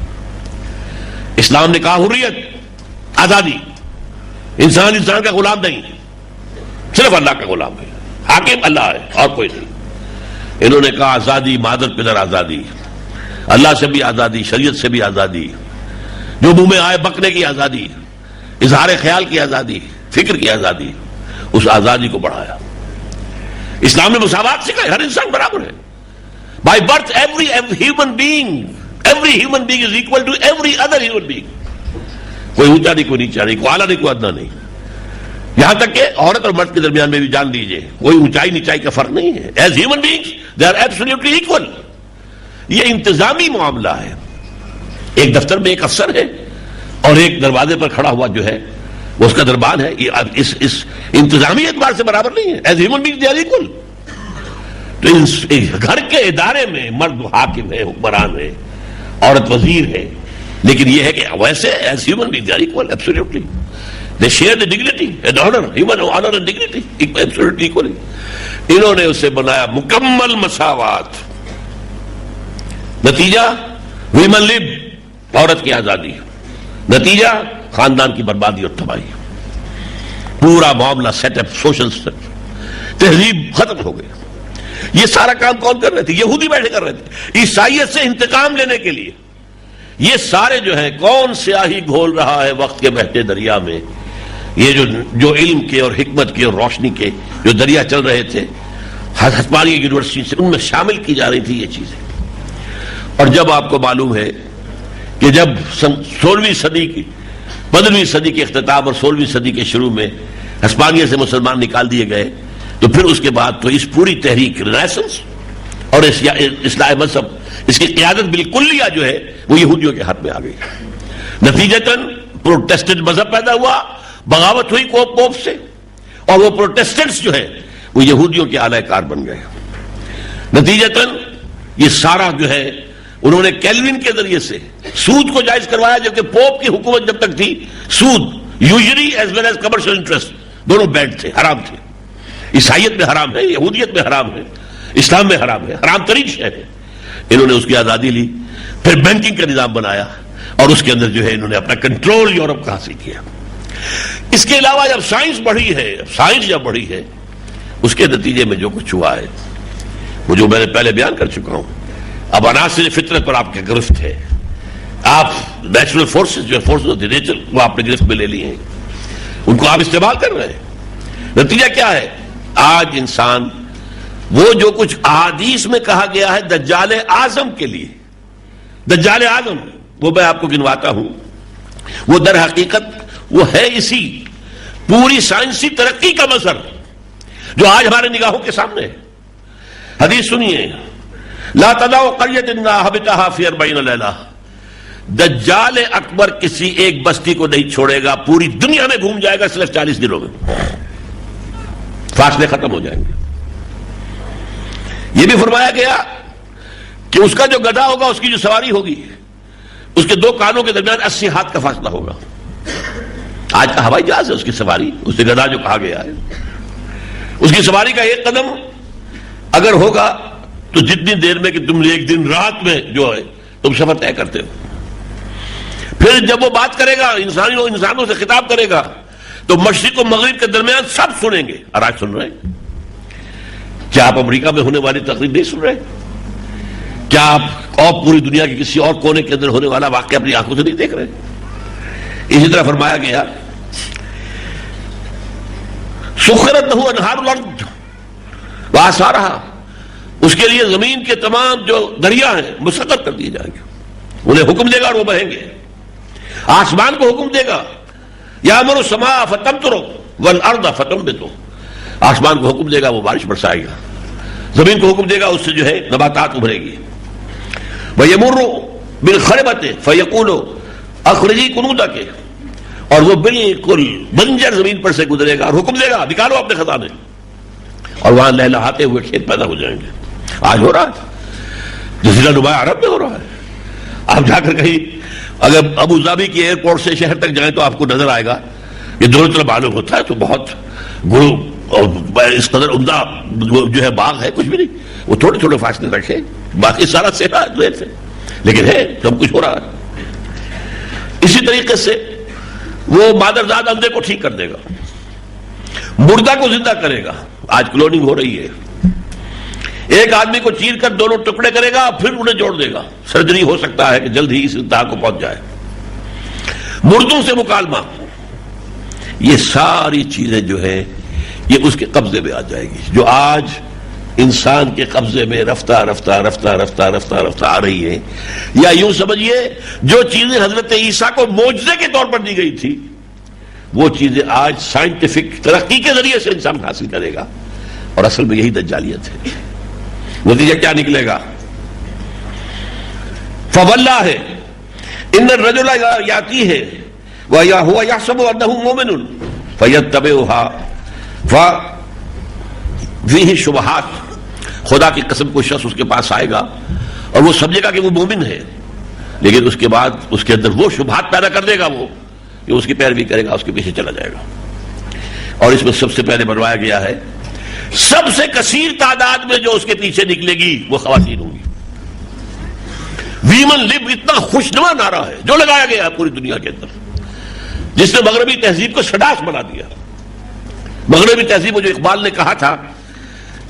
اسلام نے کہا حریت، آزادی، انسان کا غلام نہیں، صرف اللہ کا غلام ہے، حاکم اللہ ہے اور کوئی نہیں. انہوں نے کہا آزادی، مادر پدر آزادی، اللہ سے بھی آزادی، شریعت سے بھی آزادی، جو منہ میں آئے بکنے کی آزادی، اظہار خیال کی آزادی، فکر کی آزادی. اس آزادی کو بڑھایا. اسلام نے مساوات سکھائی، ہر انسان برابر ہے. By birth every human being is equal to every other human being. کوئی اونچا نہیں، کوئی نیچا نہیں، کوئی اعلیٰ نہیں، کوئی ادنا نہیں. یہاں تک کہ عورت اور مرد کے درمیان میں بھی جان لیجئے کوئی اونچائی نیچائی کا فرق نہیں ہے. As human beings they are absolutely equal. یہ انتظامی معاملہ ہے. ایک دفتر میں ایک افسر ہے اور ایک دروازے پر کھڑا ہوا جو ہے وہ اس کا دربان ہے. یہ اس انتظامی اعتبار سے برابر نہیں ہے. As human beings they are equal. تو گھر کے ادارے میں مرد حاکم ہے، حکمران ہے، عورت وزیر ہے، لیکن یہ ہے کہ ویسے as human beings they are equal absolutely. They share the dignity and honor, human honor and dignity, absolutely equally. انہوں نے اسے بنایا مکمل مساوات. نتیجہ women lib، عورت کی آزادی. نتیجہ خاندان کی بربادی اور تباہی. پورا معاملہ سیٹ اپ، سوشل تہذیب ختم ہو گئی. یہ سارا کام کون کر رہے تھے؟ یہودی بیٹھے کر رہے تھے عیسائیت سے انتقام لینے کے لیے. یہ سارے جو ہے کون سیاہی گھول رہا ہے وقت کے بہتے دریا میں. یہ جو علم کے اور حکمت کے اور روشنی کے جو دریا چل رہے تھے ہسپانیہ یونیورسٹی سے، ان میں شامل کی جا رہی تھی یہ چیزیں. اور جب آپ کو معلوم ہے کہ جب 16ویں صدی کی 15ویں صدی کے اختتام اور 16ویں صدی کے شروع میں ہسپانیہ سے مسلمان نکال دیے گئے، تو پھر اس کے بعد تو اس پوری تحریک رینیسنس اور اصلاح مذہب، اس کی قیادت بالکلیہ جو ہے وہ یہودیوں کے ہاتھ میں آ گئی. نتیجتاً پروٹیسٹنٹ مذہب پیدا ہوا، بغاوت ہوئی پوپ سے، اور وہ پروٹیسٹنٹس جو ہے وہ یہودیوں کے اعلی کار بن گئے. نتیجتاً یہ سارا جو ہے انہوں نے کیلوین کے ذریعے سے سود کو جائز کروایا، جبکہ پوپ کی حکومت جب تک تھی سود usury as well as commercial interest دونوں بینڈ تھے، حرام تھے. عیسائیت میں حرام ہے، یہودیت میں حرام ہے، اسلام میں حرام ہے، حرام ترین شے ہے. انہوں نے اس کی آزادی لی، پھر بینکنگ کا نظام بنایا، اور اس کے اندر جو ہے انہوں نے اپنا کنٹرول یورپ کا حاصل کیا. اس کے علاوہ جب سائنس بڑھی ہے، سائنس جب بڑھی ہے، اس کے نتیجے میں جو کچھ ہوا ہے وہ جو میں نے پہلے بیان کر چکا ہوں. اب عناصر فطرت پر آپ کی گرفت ہے. آپ نیچرل فورسز جو فورسز آف دی نیچر وہ آپ نے گرفت میں لے لی ہیں، ان کو آپ استعمال کر رہے ہیں. نتیجہ کیا ہے؟ آج انسان وہ جو کچھ احادیث میں کہا گیا ہے دجال اعظم کے لیے، دجال اعظم وہ میں آپ کو گنواتا ہوں، وہ در حقیقت وہ ہے اسی پوری سائنسی ترقی کا مظہر جو آج ہمارے نگاہوں کے سامنے ہے. حدیث سنیے، لا تدع قریۃ نہبتھا فی 40 لیلہ. دجال اکبر کسی ایک بستی کو نہیں چھوڑے گا، پوری دنیا میں گھوم جائے گا صرف 40 دنوں میں، فاصلے ختم ہو جائیں گے. یہ بھی فرمایا گیا کہ اس کا جو گدھا ہوگا، اس کی جو سواری ہوگی، اس کے 2 کانوں کے درمیان 80 ہاتھ کا فاصلہ ہوگا. آج کا ہوائی جہاز ہے اس کی سواری، اس سے گدھا جو کہا گیا ہے، اس کی سواری کا 1 قدم اگر ہوگا تو جتنی دیر میں کہ تم 1 دن رات میں جو ہے تم سفر طے کرتے ہو. پھر جب وہ بات کرے گا، انسانوں سے خطاب کرے گا، تو مشرق و مغرب کے درمیان سب سنیں گے. اور آج سن رہے ہیں؟ کیا آپ امریکہ میں ہونے والی تقریب نہیں سن رہے؟ کیا آپ اور پوری دنیا کے کسی اور کونے کے اندر ہونے والا واقعہ اپنی آنکھوں سے نہیں دیکھ رہے؟ اسی طرح فرمایا گیا سخرت لہ انہار الارض وآثارہا، اس کے لیے زمین کے تمام جو دریا ہیں مسخر کر دیے جائیں گے. انہیں حکم دے گا اور وہ بہیں گے. آسمان کو حکم دے گا، یامر السماء فتمطر والارض فتنبت، آسمان کو حکم دے گا وہ بارش برسائے گا، زمین کو حکم دے گا اس سے جو ہے نباتات ابھرے گی. وَيَمُرُّ بِالْخَرِبَةِ فَيَقُولُ اخرجی کنوزَكِ، اور وہ بالکل بنجر زمین پر سے گزرے گا اور حکم دے گا نکالو اپنے خزانے، اور وہاں لہلہاتے ہوئے کھیت پیدا ہو جائیں گے. آج ہو رہا ہے، جزیرہ نما عرب میں ہو رہا ہے. آپ جا کر کہیں اگر ابو ظبی کی ایئرپورٹ سے شہر تک جائیں تو آپ کو نظر آئے گا یہ دونوں طرف معلوم ہوتا ہے تو بہت گرو اور اس قدر عمدہ جو ہے باغ ہے، کچھ بھی نہیں، وہ تھوڑے تھوڑے فاصلے رکھے، باقی سارا صحرا ہے، لیکن ہے سب کچھ ہو رہا ہے. اسی طریقے سے وہ مادرزاد اندھے کو ٹھیک کر دے گا، مردہ کو زندہ کرے گا. آج کلوننگ ہو رہی ہے، ایک آدمی کو چیر کر دونوں ٹکڑے کرے گا پھر انہیں جوڑ دے گا. سرجری ہو سکتا ہے کہ جلد ہی اس انتہا کو پہنچ جائے. مردوں سے مکالمہ، یہ ساری چیزیں جو ہیں یہ اس کے قبضے میں آ جائے گی، جو آج انسان کے قبضے میں رفتہ رفتہ رفتہ رفتہ رفتہ رفتہ آ رہی ہے. یا یوں سمجھیے جو چیزیں حضرت عیسیٰ کو معجزے کے طور پر دی گئی تھی وہ چیزیں آج سائنٹیفک ترقی کے ذریعے سے انسان حاصل کرے گا، اور اصل میں یہی دجالیت ہے. نتیجہ کیا نکلے گا؟ فواللہ ہے ان الرجل یاتی ہے وهو يحسب انه مؤمن فيتبعها فيه شبہات. خدا کی قسم کوئی شخص اس کے پاس آئے گا اور وہ سمجھے گا کہ وہ مومن ہے، لیکن اس کے بعد اس کے اندر وہ شبہات پیدا کر دے گا وہ کہ اس کی پیروی کرے گا، اس کے پیچھے چلا جائے گا. اور اس میں سب سے پہلے بنوایا گیا ہے سب سے کثیر تعداد میں جو اس کے پیچھے نکلے گی وہ خواتین ہوں گی. ویمن لب اتنا خوشنما نعرہ ہے جو لگایا گیا ہے پوری دنیا کے اندر، جس نے مغربی تہذیب کو سڈاس بنا دیا. مغربی تہذیب جو اقبال نے کہا تھا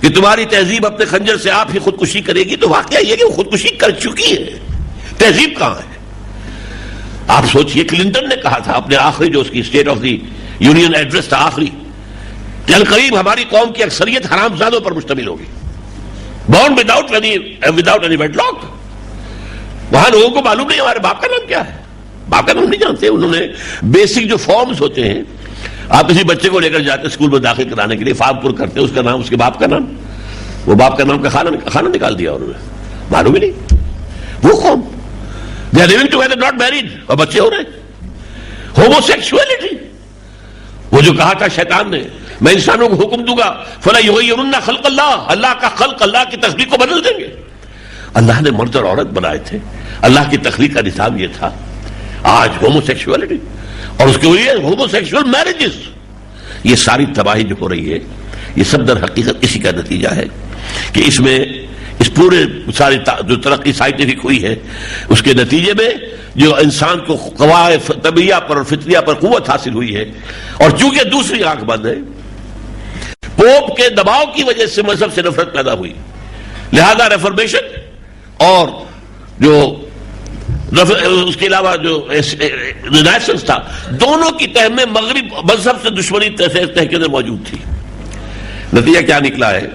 کہ تمہاری تہذیب اپنے خنجر سے آپ ہی خودکشی کرے گی، تو واقعہ یہ کہ وہ خودکشی کر چکی ہے، تہذیب کہاں ہے؟ آپ سوچئے کلنٹن نے کہا تھا اپنے آخری جو اس کی state of the union address تھا آخری، کہ القریب ہماری قوم کی اکثریت حرام زادوں پر مشتمل ہوگی، born without any wedlock۔ وہاں لوگوں کو معلوم نہیں ہمارے باپ کا نام کیا ہے، باپ کا نام نہیں جانتے۔ انہوں نے بیسک جو فارمز ہوتے ہیں، آپ کسی بچے کو لے کر جاتے اسکول میں داخل کرانے کے لیے، فارم پر کرتے ہیں اس کا نام، اس کے باپ کا نام، وہ باپ کا نام کا خانہ نکال دیا انہوں نے، معلوم ہی نہیں۔ وہ قوم they are living together not married، اور بچے ہو رہے ہیں۔ ہوموسیکشولیٹی، وہ جو کہا تھا شیطان نے، میں انسانوں کو حکم دوں گا فلا یغیرن خلق اللہ، اللہ کا خلق، اللہ کی تخلیق کو بدل دیں گے۔ اللہ نے مرد اور عورت بنائے تھے، اللہ کی تخلیق کا نظام یہ تھا۔ آج ہوموسیکشولیٹی اور اس کے لیے ہوموسیکشول میرجز، یہ ساری تباہی جو ہو رہی ہے، یہ سب در حقیقت اسی کا نتیجہ ہے کہ اس میں اس پورے ساری جو ترقی سائنٹیفک ہوئی ہے، اس کے نتیجے میں جو انسان کو قواعد طبیعہ پر اور فطریہ پر قوت حاصل ہوئی ہے، اور چونکہ دوسری آنکھ بند ہے، پوپ کے دباؤ کی وجہ سے مذہب سے نفرت پیدا ہوئی، لہذا ریفارمیشن اور جو اس کے علاوہ جو رینیسنس تھا، دونوں کی تہ میں مغرب مذہب سے دشمنی تحقیقیں موجود تھی۔ نتیجہ کیا نکلا ہے؟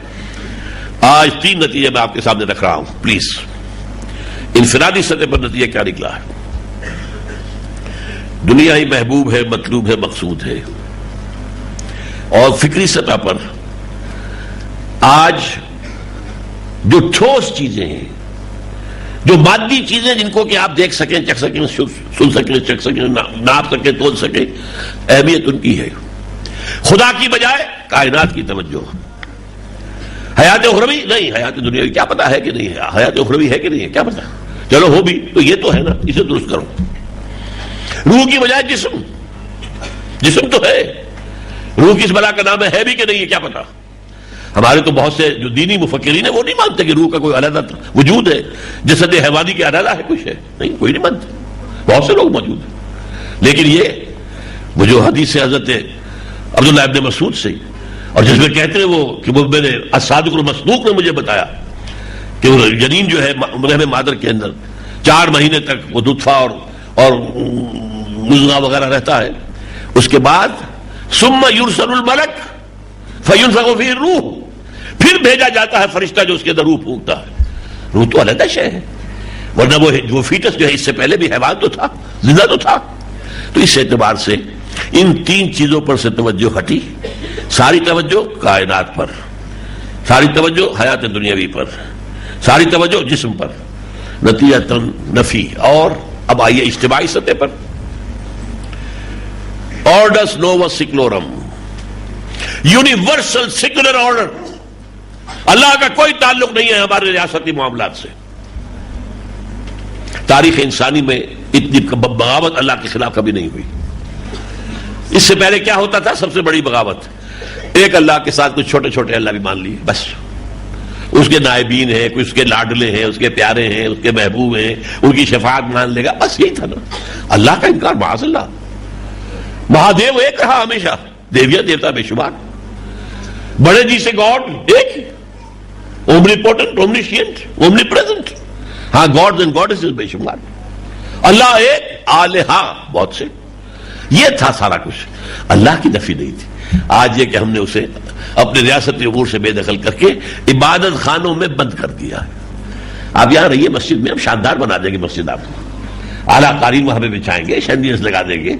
آج 3 نتیجے میں آپ کے سامنے رکھ رہا ہوں، پلیز۔ انفرادی سطح پر نتیجہ کیا نکلا ہے؟ دنیا ہی محبوب ہے، مطلوب ہے، مقصود ہے، اور فکری سطح پر آج جو ٹھوس چیزیں ہیں، جو مادی چیزیں جن کو کہ آپ دیکھ سکیں، چکھ سکیں، سن سکیں، چکھ سکیں، ناپ سکیں، تول سکیں، اہمیت ان کی ہے۔ خدا کی بجائے کائنات کی توجہ۔ حیات اخروی نہیں، حیات دنیاوی کیا پتا ہے کہ نہیں ہے، حیات اخروی ہے کہ نہیں ہے کیا پتا، چلو ہو بھی تو یہ تو ہے نا، اسے درست کرو۔ روح کی بجائے جسم، جسم تو ہے، روح کس بلا کا نام ہے بھی کہ نہیں ہے کیا پتا۔ ہمارے تو بہت سے جو دینی مفکرین ہیں وہ نہیں مانتے کہ روح کا کوئی علیحدہ وجود ہے، جسد حیوانی کے علیحدہ ہے کچھ ہے، نہیں، کوئی نہیں مانتے، بہت سے لوگ موجود ہیں۔ لیکن یہ وہ جو حدیث حضرت عبداللہ ابن مسعود سے، اور جس میں کہتے ہیں وہ کہ وہ میرے الصادق المصدوق نے مجھے بتایا کہ وہ جنین جو ہے رحم مادر کے اندر 4 مہینے تک وہ نطفہ اور مضغہ وغیرہ رہتا ہے، اس کے بعد ثم یرسل الملک فینفخ فیہ الروح، پھر بھیجا جاتا ہے فرشتہ جو اس کے اندر روح پھونکتا ہے۔ روح تو علیحدہ شے ہے، ورنہ وہ فیٹس جو ہے اس سے پہلے بھی حیوان تو تھا، زندہ تو تھا۔ تو اس اعتبار سے ان 3 چیزوں پر سے توجہ ہٹی، ساری توجہ کائنات پر، ساری توجہ حیات دنیاوی پر، ساری توجہ جسم پر، نتیجتاً نفی۔ اور اب آئیے اجتماعی سطح پر، orders novus seculorum, universal secular order. اللہ کا کوئی تعلق نہیں ہے ہمارے ریاستی معاملات سے۔ تاریخ انسانی میں اتنی بغاوت اللہ کے خلاف کبھی نہیں ہوئی۔ اس سے پہلے کیا ہوتا تھا؟ سب سے بڑی بغاوت ایک اللہ کے ساتھ کچھ چھوٹے چھوٹے اللہ بھی مان لیے، بس اس کے نائبین ہیں، کچھ اس کے لاڈلے ہیں، اس کے پیارے ہیں، اس کے محبوب ہیں، ان کی شفاعت مان لے گا، بس یہی تھا نا۔ اللہ کا انکار، معاذ اللہ۔ مہادیو ایک رہا ہمیشہ، دیویا دیوتا بے شمار، بڑے جی سے گاڈ ایک، اومنیپوٹنٹ، اومنیشینٹ، اومنیپریزنٹ، ہاں گاڈز اینڈ گاڈیسز بے شمار، اللہ ایک، آلہہ بہت سے، یہ تھا سارا کچھ، اللہ کی نفی نہیں تھی۔ آج یہ کہ ہم نے اسے اپنے ریاستی امور سے بے دخل کر کے عبادت خانوں میں بند کر دیا۔ آپ یہاں رہیے مسجد میں، ہم شاندار بنا دیں گے مسجد، آپ کو اعلیٰ قالین وہاں پہ بچھائیں گے، شینڈیلز لگا دیں گے،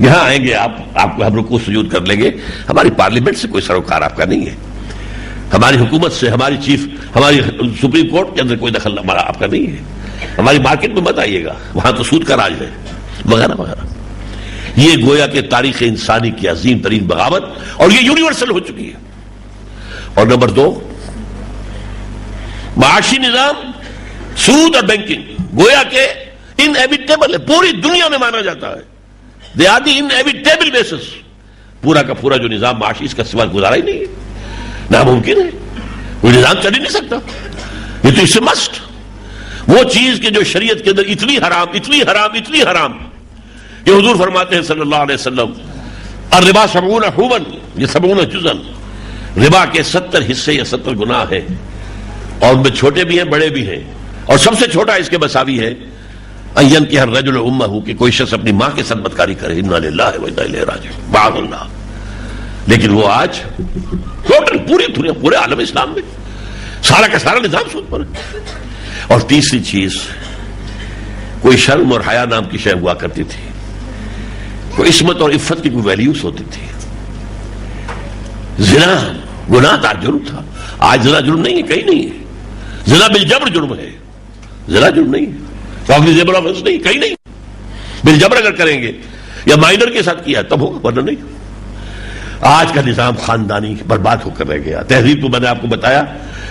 یہاں آئیں گے آپ کو ہم رکوع سجود کر لیں گے۔ ہماری پارلیمنٹ سے کوئی سروکار آپ کا نہیں ہے، ہماری حکومت سے، ہماری سپریم کورٹ کے اندر کوئی دخل ہمارا آپ کا نہیں ہے، ہماری مارکیٹ میں مت آئیے گا، وہاں تو سود کا راج ہے، وغیرہ وغیرہ۔ یہ گویا کہ تاریخ انسانی کی عظیم ترین بغاوت، اور یہ یونیورسل ہو چکی ہے۔ اور نمبر 2، معاشی نظام، سود اور بینکنگ گویا کہ انیویٹیبل ہے، پوری دنیا میں مانا جاتا ہے، they are the inevitable basis. پورا کا پورا جو نظام معاشی، اس کا سوا گزارا ہی نہیں ہے، ناممکن ہے، کوئی نظام چل ہی نہیں سکتا، یہ تو اس سے مسٹ۔ وہ چیز کہ جو شریعت کے اندر اتنی حرام، اتنی حرام، اتنی حرام کہ حضور فرماتے ہیں صلی اللہ علیہ وسلم، الربا 70 حوبا، یہ 70 جزء، ربا کے 70 حصے یا 70 گناہ ہیں، اور ان میں چھوٹے بھی ہیں بڑے بھی ہیں، اور سب سے چھوٹا اس کے مساوی ہے ان ينكح الرجل امه، کہ کوئی شخص اپنی ماں کے ساتھ بدکاری کرے، انا للہ و انا الیہ راجعون، معاذ اللہ۔ لیکن وہ آج ٹوٹل پورے عالم اسلام میں سارا کا سارا نظام سود پر ہے۔ اور تیسری چیز، کوئی شرم اور حیا نام کی شے ہوا کرتی تھی، کوئی عصمت اور عفت کی کوئی ویلیوز ہوتی تھی۔ زنا گناہ دار جرم تھا، آج زنا جرم نہیں ہے، کہیں نہیں ہے۔ زنا بالجبر جرم ہے، زنا جرم نہیں ہے، کاگنیزیبل آفنس نہیں، کہیں نہیں۔ بالجبر اگر کریں گے یا مائنر کے ساتھ کیا تب ہوگا، ورنہ نہیں۔ آج کا نظام خاندانی برباد ہو کر رہ گیا۔ تہذیب تو میں نے آپ کو بتایا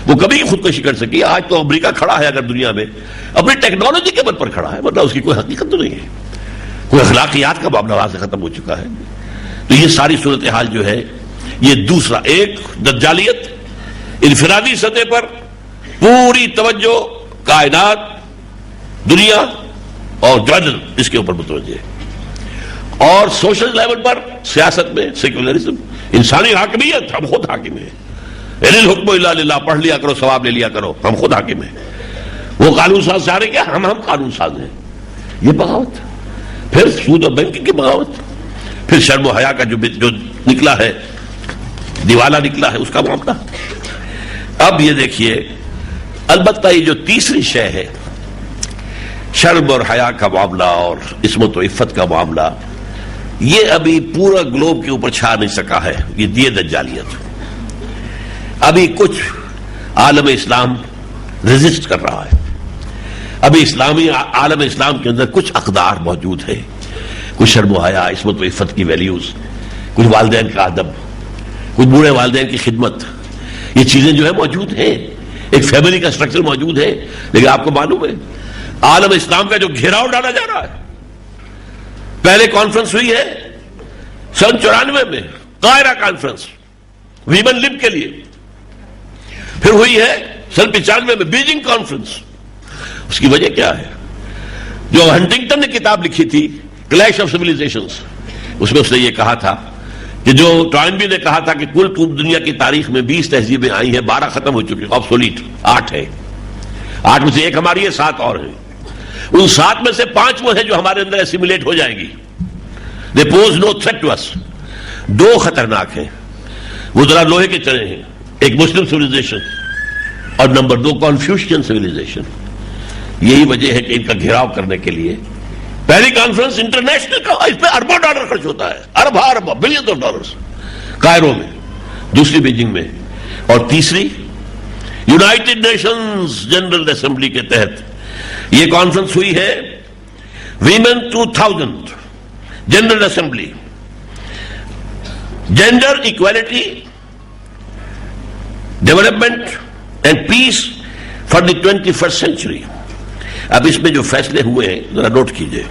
وہ کبھی خودکشی کر سکی، آج تو امریکہ کھڑا ہے اگر دنیا میں اپنی ٹیکنالوجی کے بل پر کھڑا ہے، ورنہ اس کی کوئی حقیقت تو نہیں ہے، کوئی اخلاقیات کا معاملہ وہاں سے ختم ہو چکا ہے۔ تو یہ ساری صورتحال جو ہے، یہ دوسرا ایک دجالیت، انفرادی سطح پر پوری توجہ کائنات، دنیا اور جرنل اس کے اوپر متوجہ ہے، اور سوشل لیول پر سیاست میں سیکولرزم، انسانی حاکمیت، ہم خود حاکم ہیں، ان الحکم الا للہ، پڑھ لیا کرو ثواب لے لیا کرو، ہم خود حاکم ہیں۔ وہ قانون ساز چاہ رہے کیا، ہم قانون ساز ہیں۔ یہ بغاوت، پھر سود اور بینکنگ کی بغاوت، پھر شرم و حیا کا جو نکلا ہے، دیوالا نکلا ہے، اس کا معاملہ۔ اب یہ دیکھیے، البتہ یہ جو تیسری شے ہے، شرم اور حیا کا معاملہ اور عصمت و عفت کا معاملہ، یہ ابھی پورا گلوب کے اوپر چھا نہیں سکا ہے، یہ دجالیت۔ ابھی کچھ عالم اسلام ریزسٹ کر رہا ہے، ابھی اسلامی عالم اسلام کے اندر کچھ اقدار موجود ہے، کچھ شرم و حیا، عصمت و عفت کی ویلیوز، کچھ والدین کا ادب، کچھ بوڑھے والدین کی خدمت، یہ چیزیں جو ہے موجود ہیں، ایک فیملی کا سٹرکچر موجود ہے۔ لیکن آپ کو معلوم ہے عالم اسلام کا جو گھیراؤ ڈالا جا رہا ہے، پہلے کانفرنس ہوئی ہے سن 94 میں، قاہرہ کانفرنس ویمن لب کے لیے، پھر ہوئی ہے سن 95 میں بیجنگ کانفرنس۔ اس کی وجہ کیا ہے؟ جو ہنٹنگٹن نے کتاب لکھی تھی کلیش آف سیویلائزیشنز، اس میں اس نے یہ کہا تھا کہ جو ٹوائنبی نے کہا تھا کہ کل دنیا کی تاریخ میں 20 تہذیبیں آئی ہیں، 12 ختم ہو چکی، آبسولیٹ 8 ہے، 8 میں سے ایک ہماری ہے، 7 اور ہیں۔ ان 7 میں سے 5 وہ ہیں جو ہمارے اندر اسیمیلیٹ ہو جائیں گی، they pose no threat to us. 2 خطرناک ہیں، وہ ذرا لوہے کے چنے ہیں، ایک مسلم سیویلائزیشن اور نمبر 2 کنفیوشین سیویلائزیشن۔ یہی وجہ ہے کہ ان کا گھیراؤ کرنے کے لیے پہلی کانفرنس انٹرنیشنل کا، اس پہ اربوں ڈالر خرچ ہوتا ہے، ارب بلین آف ڈالرز، کائرو میں، دوسری بیجنگ میں، اور تیسری یونائٹڈ نیشنز جنرل اسمبلی کے تحت یہ کانفرنس ہوئی ہے، women 2000 general assembly, gender equality, development and peace for the 21st century. اب اس میں جو فیصلے ہوئے ہیں ذرا نوٹ کیجئے۔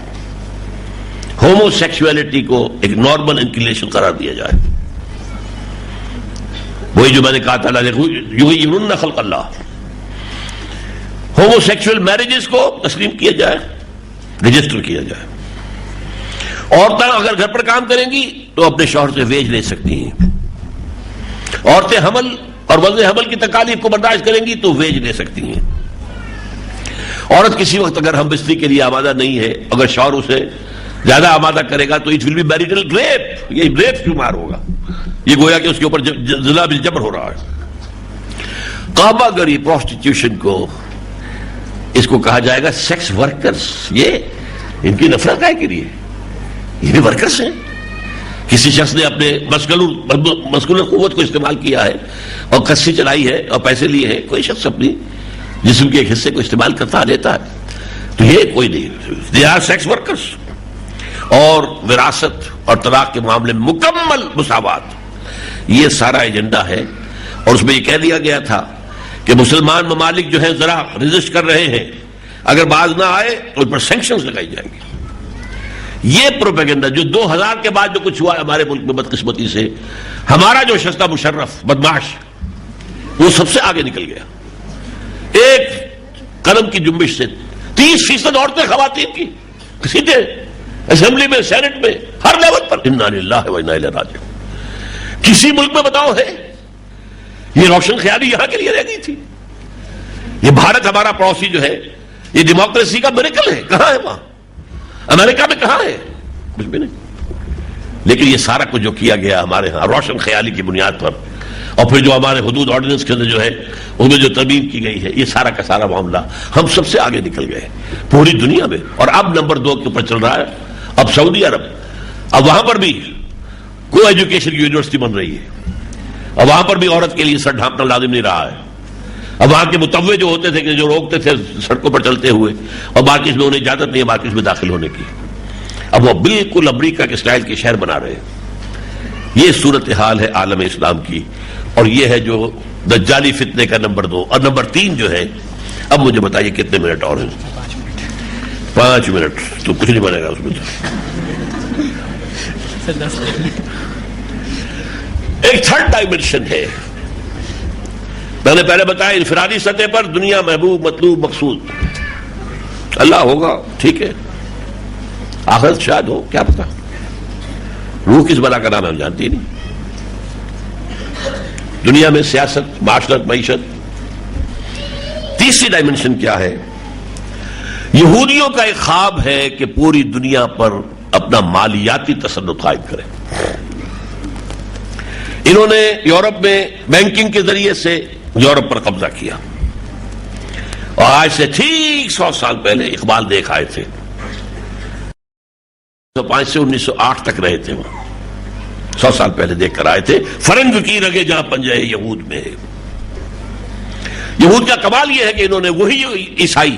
ہومو سیکسولیٹی کو ایک نارمل انکلیشن قرار دیا جائے، وہی جو میں نے کہا تھا یغیرن خلق اللہ۔ ہومو سیکسول میرجز کو تسلیم کیا جائے، رجسٹر کیا جائے۔ عورتیں اگر گھر پر کام کریں گی تو اپنے شوہر سے ویج لے سکتی ہیں، عورتیں حمل اور وضع حمل کی تکالیف کو برداشت کریں گی تو ویج لے سکتی ہیں۔ عورت کسی وقت اگر ہم بستری کے لیے آمادہ نہیں ہے، اگر شوہر اسے زیادہ آمادہ کرے گا تو it will be marital rape, یہ ریپ شمار ہوگا، یہ گویا کہ اس کے اوپر زنا بالجبر ہو رہا ہے۔ کعبہ گری پروسٹیٹیوشن کو، اس کو کہا جائے گا سیکس ورکرز۔ یہ ان کی نفرت ہے کے لیے، یہ بھی ورکرز ہیں۔ کسی شخص نے اپنے مسکولر قوت کو استعمال کیا ہے اور کسی چلائی ہے اور پیسے لیے ہیں، کوئی شخص اپنی جسم کے ایک حصے کو استعمال کرتا لیتا ہے، تو یہ کوئی نہیں، دے آر سیکس ورکرز۔ اور وراثت اور طلاق کے معاملے میں مکمل مساوات، یہ سارا ایجنڈا ہے۔ اور اس میں یہ کہہ دیا گیا تھا کہ مسلمان ممالک جو ہیں ذرا ریزسٹ کر رہے ہیں، اگر باز نہ آئے تو ان پر سینکشنز لگائی جائیں گی۔ یہ پروپیگنڈا جو 2000 کے بعد جو کچھ ہوا ہمارے ملک میں بدقسمتی سے، ہمارا جو شستہ مشرف بدماش وہ سب سے آگے نکل گیا، ایک قلم کی جنبش سے 30% عورتیں خواتین کی سیٹیں اسمبلی میں، سینٹ میں، ہر لیول پر انا للہ و انا الیہ راجعون. کسی ملک میں بتاؤ ہے یہ روشن خیالی یہاں کے لیے رہ گئی تھی؟ یہ بھارت ہمارا پڑوسی جو ہے یہ ڈیموکریسی کا میریکل ہے. کہاں ہے وہاں؟ امریکہ میں کہاں ہے؟ کچھ بھی نہیں. لیکن یہ سارا کچھ جو کیا گیا ہمارے ہاں روشن خیالی کی بنیاد پر، اور پھر جو ہمارے حدود آرڈیننس کے اندر جو ہے ان میں جو ترمیم کی گئی ہے، یہ سارا کا سارا معاملہ ہم سب سے آگے نکل گئے پوری دنیا میں. اور اب نمبر 2 کے اوپر چل رہا ہے اب سعودی عرب. اب وہاں پر بھی کو ایجوکیشن کی یونیورسٹی بن رہی ہے. اب وہاں پر بھی عورت کے لیے سر ڈھانپنا لازم نہیں رہا ہے. اب وہاں کے متوع جو ہوتے تھے کہ جو روکتے تھے سڑکوں پر چلتے ہوئے، اور مارکیٹ میں انہیں اجازت نہیں ہے مارکیٹ میں داخل ہونے کی، اب وہ بالکل امریکہ کے اسٹائل کے شہر بنا رہے ہیں. یہ صورتحال ہے عالم اسلام کی، اور یہ ہے جو دجالی فتنے کا نمبر 2. اور نمبر 3 جو ہے، اب مجھے بتائیے کتنے منٹ اور ہیں؟ 5 منٹ تو کچھ نہیں بنے گا اس میں. ایک تھرڈ ڈائمنشن ہے. میں نے پہلے بتایا انفرادی سطح پر دنیا محبوب مطلوب مقصود اللہ ہوگا، ٹھیک ہے. آخرت شاید ہو، کیا پتا. روح کس بلا کا نام ہم جانتے نہیں. دنیا میں سیاست، معاشرت، معیشت. تیسری ڈائمنشن کیا ہے؟ یہودیوں کا ایک خواب ہے کہ پوری دنیا پر اپنا مالیاتی تسلط قائم کرے. انہوں نے یورپ میں بینکنگ کے ذریعے سے یورپ پر قبضہ کیا، اور آج سے ٹھیک 100 سال پہلے اقبال دیکھ آئے تھے. 1905 سے 1908 تک رہے تھے وہاں. 100 سال پہلے دیکھ کر آئے تھے. فرنگ کی رگے جہاں پنجے یہود میں. یہود کا کمال یہ ہے کہ انہوں نے وہی عیسائی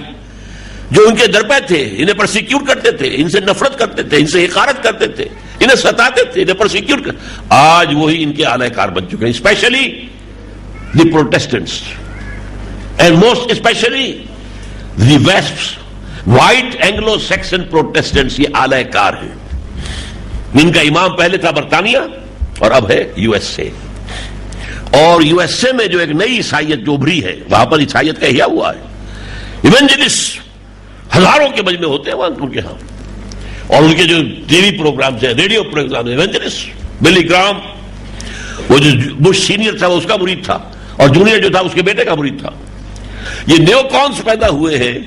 جو ان کے درپے تھے، انہیں پرسیکیوٹ کرتے تھے، ان سے نفرت کرتے تھے، ان سے حقارت کرتے تھے، انہیں ستاتے تھے، انہیں پرسیکیوٹ کرتے، آج وہی ان کے اعلی کار بن چکے ہیں. Especially the Protestants and most especially the West white Anglo Saxon Protestants, یہ اعلی کار ہیں. ان کا امام پہلے تھا برطانیہ اور اب ہے یو ایس اے. اور یو ایس اے میں جو ایک نئی عیسائیت جو ابھری ہے، وہاں پر عیسائیت کا احیاء ہوا ہے. ایونجلسٹ ہزاروں کے مجمع ہوتے ہیں وہاں ان کے ہاں، اور ان کے جو ٹی وی پروگرامز ہیں، ریڈیو پروگرام. ایونجلسٹ بلی گرام، وہ جو بش سینئر تھا وہ اس کا مرید تھا، اور جونیئر جو تھا اس کے بیٹے کا مرید تھا. یہ نیو کونس پیدا ہوئے ہیں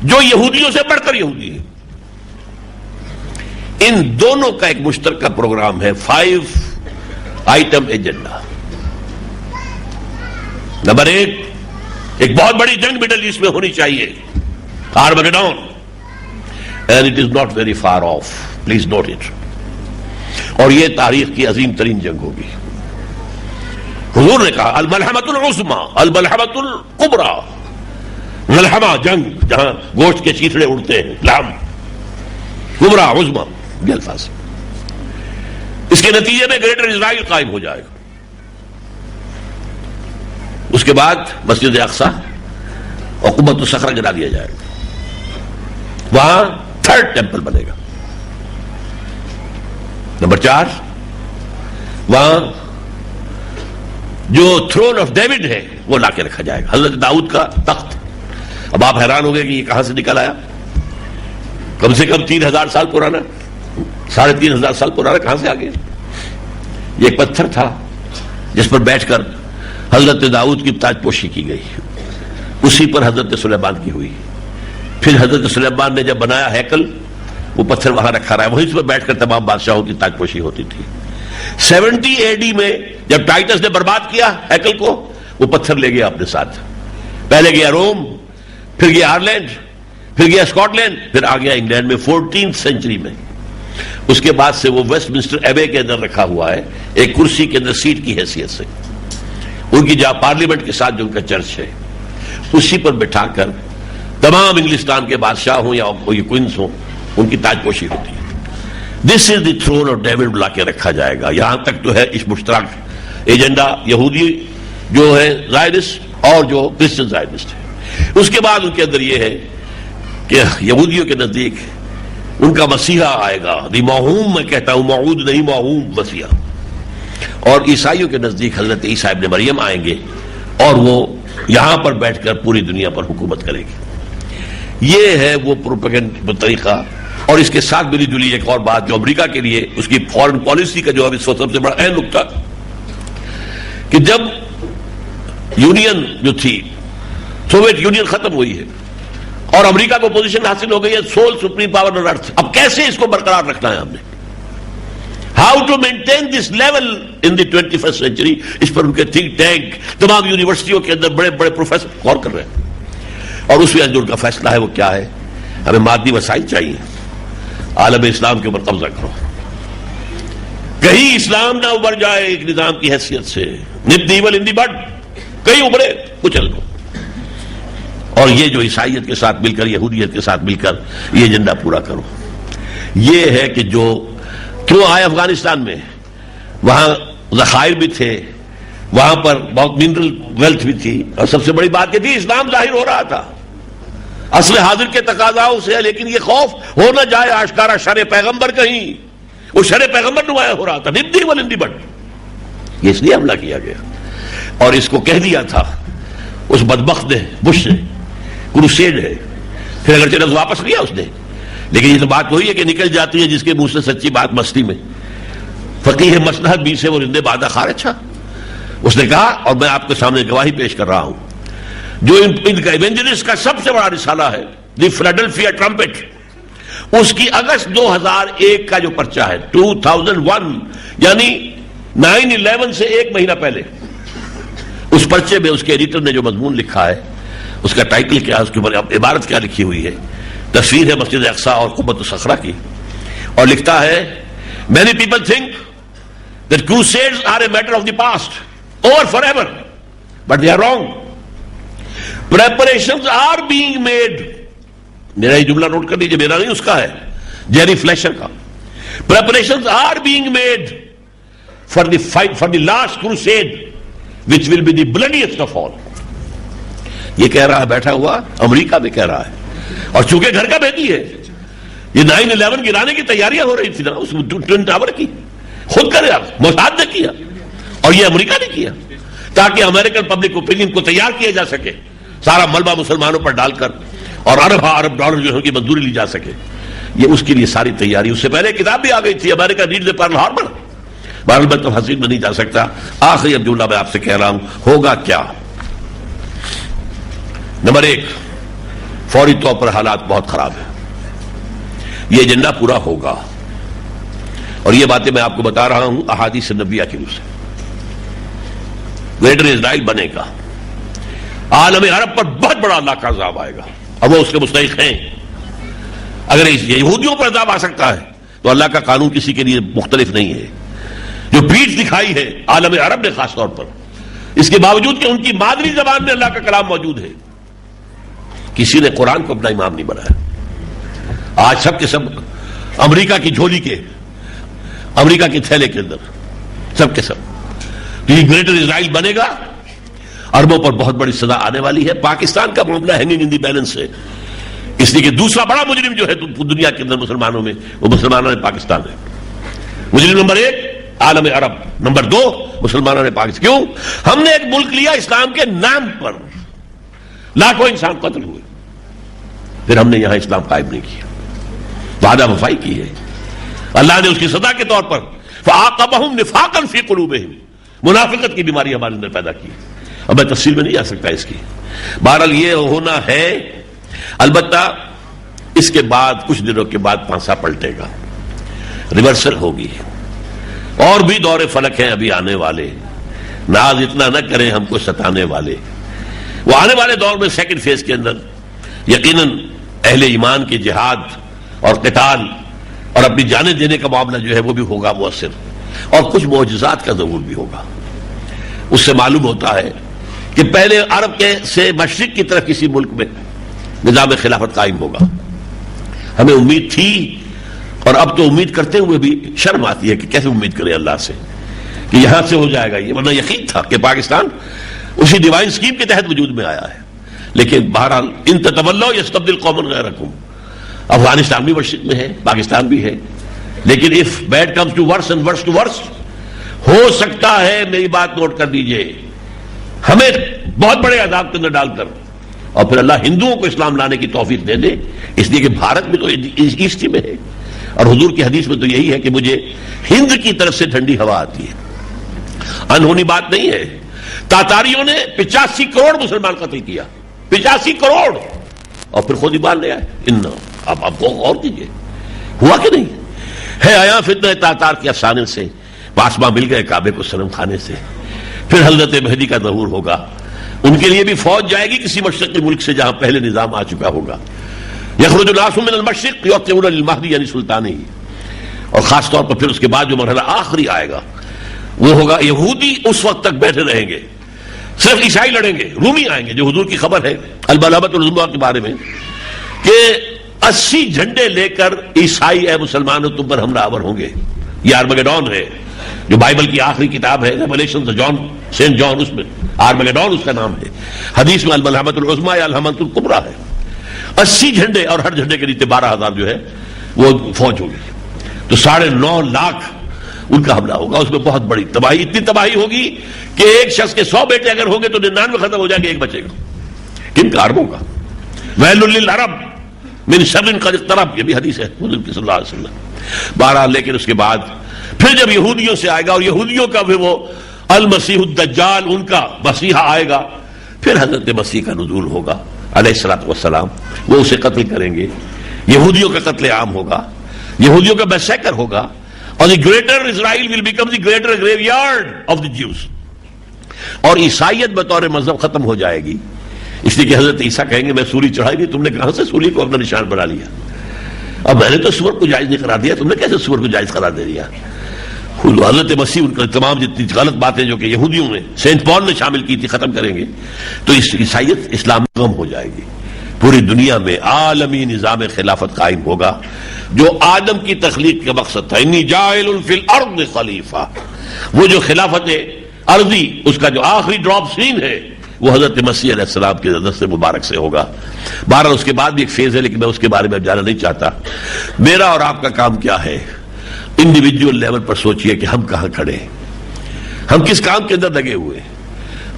جو یہودیوں سے بڑھ کر یہودی ہیں. ان دونوں کا ایک مشترکہ پروگرام ہے 5 آئٹم ایجنڈا. نمبر 1، ایک بہت بڑی جنگ مڈل ایسٹ میں ہونی چاہیے، Armageddon. And it is not very far off, please note it. اور یہ تاریخ کی عظیم ترین جنگ ہوگی. حضور نے کہا الملحمۃ العظمی الملحمۃ الکبریٰ، ملحمہ جنگ جہاں گوشت کے چیتڑے اڑتے ہیں، لحم، کبریٰ عظمی، یہ الفاظ. اس کے نتیجے میں گریٹر اسرائیل قائم ہو جائے گا. اس کے بعد مسجد اقصیٰ اور قبۃ الصخرہ گرا دیا جائے گا. وہاں 3rd ٹیمپل بنے گا. نمبر 4، وہاں جو تھرون آف ڈیوڈ ہے وہ لا کے رکھا جائے گا، حضرت داؤد کا تخت. اب آپ حیران ہو گئے کہ یہ کہاں سے نکل آیا؟ کم سے کم 3000 سال پرانا، 3500 سال پرانا، کہاں سے آ گیا؟ یہ ایک پتھر تھا جس پر بیٹھ کر حضرت داؤد کی تاج پوشی کی گئی، اسی پر حضرت سلیمان کی ہوئی. پھر حضرت سلیمان نے جب بنایا ہیکل، وہ پتھر وہاں رکھا رہا ہے، وہیں پر بیٹھ کر تمام بادشاہوں کی تاج پوشی ہوتی تھی. 70 AD میں جب ٹائٹس نے برباد کیا ہیکل کو، وہ پتھر لے گیا اپنے ساتھ. پہلے گیا روم، پھر گیا آئرلینڈ، پھر گیا اسکاٹ لینڈ، پھر آ گیا انگلینڈ میں 14th سینچری میں. اس کے بعد سے وہ ویسٹ منسٹر ایبے کے اندر رکھا ہوا ہے، ایک کرسی کے اندر سیٹ کی حیثیت سے. ان کی جہاں پارلیمنٹ کے ساتھ جو ان کا چرچ ہے، اسی پر بٹھا کر تمام انگلستان کے بادشاہ ہوں یا کوئی کوئنس ہوں، ان کی تاج پوشی ہوتی ہے. دس از دی تھرون آف ڈیوڈ لا کے رکھا جائے گا. یہاں تک تو ہے اس مشترک ایجنڈا یہودی جو ہے زائڈسٹ اور جو کرسچن زائڈسٹ ہے. اس کے بعد ان کے اندر یہ ہے کہ یہودیوں کے نزدیک ان کا مسیحا آئے گا، دی موہوم، میں کہتا ہوں موعود نہیں، موہوم مسیحا. اور عیسائیوں کے نزدیک حضرت عیسیٰ ابن مریم آئیں گے اور وہ یہاں پر بیٹھ کر پوری دنیا پر حکومت کریں گے. یہ ہے وہ پروپیگنڈا طریقہ اور اس کے ساتھ ملی جلی ایک اور بات جو امریکہ کے لیے اس کی فورن پالیسی کا جو اب اس وقت سب سے بڑا اہم نقطہ، کہ جب یونین جو تھی سوویت یونین ختم ہوئی ہے اور امریکہ کو پوزیشن حاصل ہو گئی ہے sole supreme power on earth, اب کیسے اس کو برقرار رکھنا ہے ہم نے، how to maintain this level in the 21st century, اس پر ان کے تھنک ٹینک تمام یونیورسٹیوں کے اندر بڑے بڑے پروفیسر غور کر رہے ہیں، اور اس میں جو ان کا فیصلہ ہے وہ کیا ہے؟ ہمیں مادی وسائل چاہیے، عالم اسلام کے اوپر قبضہ کرو، کہیں اسلام نہ ابھر جائے ایک نظام کی حیثیت سے، نپ دی ایول ان دی بڈ، کہیں ابھرے کچل دو، اور یہ جو عیسائیت کے ساتھ مل کر یہودیت کے ساتھ مل کر یہ ایجنڈا پورا کرو۔ یہ ہے کہ جو کیوں آئے افغانستان میں، وہاں ذخائر بھی تھے، وہاں پر بہت منرل ویلتھ بھی تھی، اور سب سے بڑی بات یہ تھی اسلام ظاہر ہو رہا تھا اصل حاضر کے تقاضاؤں سے، لیکن یہ خوف ہو نہ جائے آشکارا شر پیغمبر کہیں، وہ شر پیغمبر نمایاں ہو رہا تھا، نبدی ولندی بٹ، یہ اس لیے حملہ کیا گیا، اور اس کو کہہ دیا تھا اس بدبخت نے بش نے کروسیڈ ہے، پھر اگرچہ لفظ واپس لیا اس نے، لیکن یہ تو بات وہی ہے کہ نکل جاتی ہے جس کے منہ سے سچی بات مستی میں، فقیہ مصلحت بھی سے وہ رندے بادہ خار، اچھا اس نے کہا، اور میں آپ کے سامنے گواہی پیش کر رہا ہوں، جو ان کا ایونجلسٹ کا سب سے بڑا رسالہ ہے دی فلاڈلفیا ٹرمپٹ، اس کی اگست 2001 کا جو پرچہ ہے 2001 یعنی 9/11 سے ایک مہینہ پہلے، اس پرچے میں اس کے ایڈیٹر نے جو مضمون لکھا ہے، اس کا ٹائٹل کیا ہے، اس کے اوپر عبارت کیا لکھی ہوئی ہے، تصویر ہے مسجد اقصی اور قبۃ الصخرہ کی، اور لکھتا ہے many people think that crusades are a matter of the past, over forever, but they are wrong. Preparations are being made. میرا یہ جملہ نوٹ کر لیجیے، میرا نہیں اس کا ہے، جیری فلیشر کا. Preparations are being made for the fight, for the last crusade, which will be the bloodiest of all. یہ کہہ رہا ہے بیٹھا ہوا امریکہ میں کہہ رہا ہے، اور چونکہ گھر کا بیٹی ہے، یہ 9/11 گرانے کی تیاریاں ہو رہی تھی نا اس ٹوین ٹاور کی، خود کرے موساد نے کیا، اور یہ امریکہ نے کیا، تاکہ امریکن پبلک اوپینین کو تیار کیا جا سکے، سارا ملبہ مسلمانوں پر ڈال کر، اور ارب ڈالر جو ہے کی منظوری لی جا سکے، یہ اس کے لیے ساری تیاری. اس سے پہلے کتاب بھی آ گئی تھی، امریکہ نیڈز اے پرل ہاربر، بہرحال میں تو حسین میں نہیں جا سکتا. آخری اب جملہ میں آپ سے کہہ رہا ہوں، ہوگا کیا؟ نمبر 1، فوری طور پر حالات بہت خراب ہیں، یہ ایجنڈا پورا ہوگا، اور یہ باتیں میں آپ کو بتا رہا ہوں احادیث نبویہ کی روح سے. گریٹر اسرائیل بنے گا، عالم عرب پر بہت بڑا اللہ کا عذاب آئے گا، اور وہ اس کے مستحق ہیں. اگر یہودیوں پر عذاب آ سکتا ہے تو اللہ کا قانون کسی کے لیے مختلف نہیں ہے. جو پیٹھ دکھائی ہے عالم عرب نے خاص طور پر، اس کے باوجود کہ ان کی مادری زبان میں اللہ کا کلام موجود ہے، کسی نے قرآن کو اپنا امام نہیں بنایا. آج سب کے سب امریکہ کی جھولی کے، امریکہ کے تھیلے کے اندر سب کے سب. یہ گریٹر اسرائیل بنے گا، عربوں پر بہت بڑی سزا آنے والی ہے. پاکستان کا معاملہ ہینگنگ ان دی بیلنس ہے، اس لیے کہ دوسرا بڑا مجرم جو ہے دنیا کے اندر مسلمانوں میں، وہ مسلمانوں نے پاکستان ہے. مجرم نمبر 1 عالم عرب، نمبر 2 مسلمانوں نے پاکستان. کیوں؟ ہم نے ایک ملک لیا اسلام کے نام پر، لاکھوں انسان قتل ہوئے، پھر ہم نے یہاں اسلام قائم نہیں کیا، وعدہ وفائی کی ہے. اللہ نے اس کی سزا کے طور پر فَعَاقَبَهُمْ نِفَاقًا فِي قُلُوبِهِمْ، منافقت کی بیماری ہمارے اندر پیدا کی. اب میں تفصیل میں نہیں جا سکتا اس کی. بہرحال یہ ہونا ہے. البتہ اس کے بعد کچھ دنوں کے بعد پانسا پلٹے گا، ریورسل ہوگی، اور بھی دور فلک ہیں ابھی آنے والے. ناز اتنا نہ کریں ہم کو ستانے والے. وہ آنے والے دور میں سیکنڈ فیز کے اندر یقیناً اہل ایمان کے جہاد اور قتال اور اپنی جانیں دینے کا معاملہ جو ہے وہ بھی ہوگا مؤثر، اور کچھ معجزات کا ضرور بھی ہوگا. اس سے معلوم ہوتا ہے کہ پہلے عرب کے سے مشرق کی طرف کسی ملک میں نظام خلافت قائم ہوگا. ہمیں امید تھی، اور اب تو امید کرتے ہوئے بھی شرم آتی ہے کہ کیسے امید کریں اللہ سے کہ یہاں سے ہو جائے گا یہ، ورنہ یقین تھا کہ پاکستان اسی ڈیوائن اسکیم کے تحت وجود میں آیا ہے. لیکن بہرحال ان تتولوا یستبدل قوما غیرکم، افغانستان بھی مشرق میں ہے، پاکستان بھی ہے، لیکن if bad comes to worse and worse to worse، ہو سکتا ہے، میری بات نوٹ کر دیجئے، ہمیں بہت بڑے عذاب کے اندر ڈال کر اور پھر اللہ ہندوؤں کو اسلام لانے کی توفیق دے دے، اس لیے کہ بھارت میں تو ایسٹ میں ہے، اور حضور کی حدیث میں تو یہی ہے کہ مجھے ہند کی طرف سے ٹھنڈی ہوا آتی ہے۔ انہونی بات نہیں ہے۔ تاتاریوں نے 85 کروڑ مسلمان قتل کیا، 85 کروڑ، اور پھر خود ایمان لے آئے۔ آپ کو غور کیجئے، ہوا کہ نہیں ہے؟ آیا فتنہ تاتار کے افسانے سے، پاسباں مل گئے کعبے کو صنم خانے سے۔ پھر حضرت مہدی کا ظہور ہوگا، ان کے لیے بھی فوج جائے گی کسی مشرقی ملک سے جہاں پہلے نظام آ چکا ہوگا۔ یخرج الناس من المشرق یطلبون للمہدی یعنی سلطانی، اور خاص طور پر پھر اس کے بعد جو مرحلہ آخری آئے گا وہ ہوگا یہودی اس وقت تک بیٹھے رہیں گے، صرف عیسائی لڑیں گے، رومی آئیں گے، جو حضور کی خبر ہے البلابۃ العظمیٰ کے بارے میں کہ 80 جھنڈے لے کر عیسائی اے مسلمانوں تم پر حملہ آور ہوں گے۔ یہ آرمگیڈون ہے جو بائبل کی آخری کتاب ہے، ریویلیشن سینٹ جان، اس میں آرمگیڈون اس کا نام ہے، حدیث میں البلابۃ العظمیٰ یا الحمۃ الکبریٰ ہے۔ 80 جھنڈے، اور ہر جھنڈے کے نیچے 12,000 جو ہے وہ فوج ہوگی، تو 9.5 لاکھ ان کا حملہ ہوگا۔ اس میں بہت بڑی تباہی، اتنی تباہی ہوگی کہ ایک شخص کے 100 بیٹے اگر ہوں گے تو 99 ختم ہو جائے گے، ایک بچے گا۔ کن کا؟ عربوں کا۔ ویل للعرب من شر قد اقترب، یہ بھی حدیث ہے حضور کی صلی اللہ علیہ وسلم۔ بہرحال لیکن اس کے بعد پھر جب یہودیوں سے آئے گا، اور یہودیوں کا پھر وہ المسیح الدجال ان کا مسیحا آئے گا، پھر حضرت مسیح کا نزول ہوگا علیہ الصلوۃ والسلام، وہ اسے قتل کریں گے، یہودیوں کا قتل عام ہوگا، یہودیوں کا میسیکر ہوگا، اور the greater Israel will become the greater graveyard of the Jews, اور عیسائیت بطور مذہب ختم ہو جائے گی۔ اس لیے کہ حضرت عیسیٰ کہیں گے میں سولی چڑھائی نہیں، تم نے کہاں سے سولی کو اپنا نشان بنا لیا؟ اب میں نے تو سور کو جائز نہیں قرار دیا، تم نے کیسے سور کو جائز قرار دے دیا؟ حضرت مسیح ان کا تمام جتنی غلط باتیں جو کہ یہودیوں نے، سینٹ پال نے شامل کی تھی، ختم کریں گے، تو اس عیسائیت اسلام کم ہو جائے گی۔ پوری دنیا میں عالمی نظام خلافت قائم ہوگا جو آدم کی تخلیق کا مقصد تھا، انی جاعل فی الارض خلیفہ، وہ جو خلافت ارضی اس کا جو آخری ڈراپ سین ہے وہ حضرت مسیح علیہ السلام کی دست مبارک سے ہوگا۔ بہرحال اس کے بعد بھی ایک فیز ہے، لیکن میں اس کے بارے میں جانا نہیں چاہتا۔ میرا اور آپ کا کام کیا ہے؟ انڈیویجول لیول پر سوچئے کہ ہم کہاں کھڑے ہیں، ہم کس کام کے اندر لگے ہوئے ہیں۔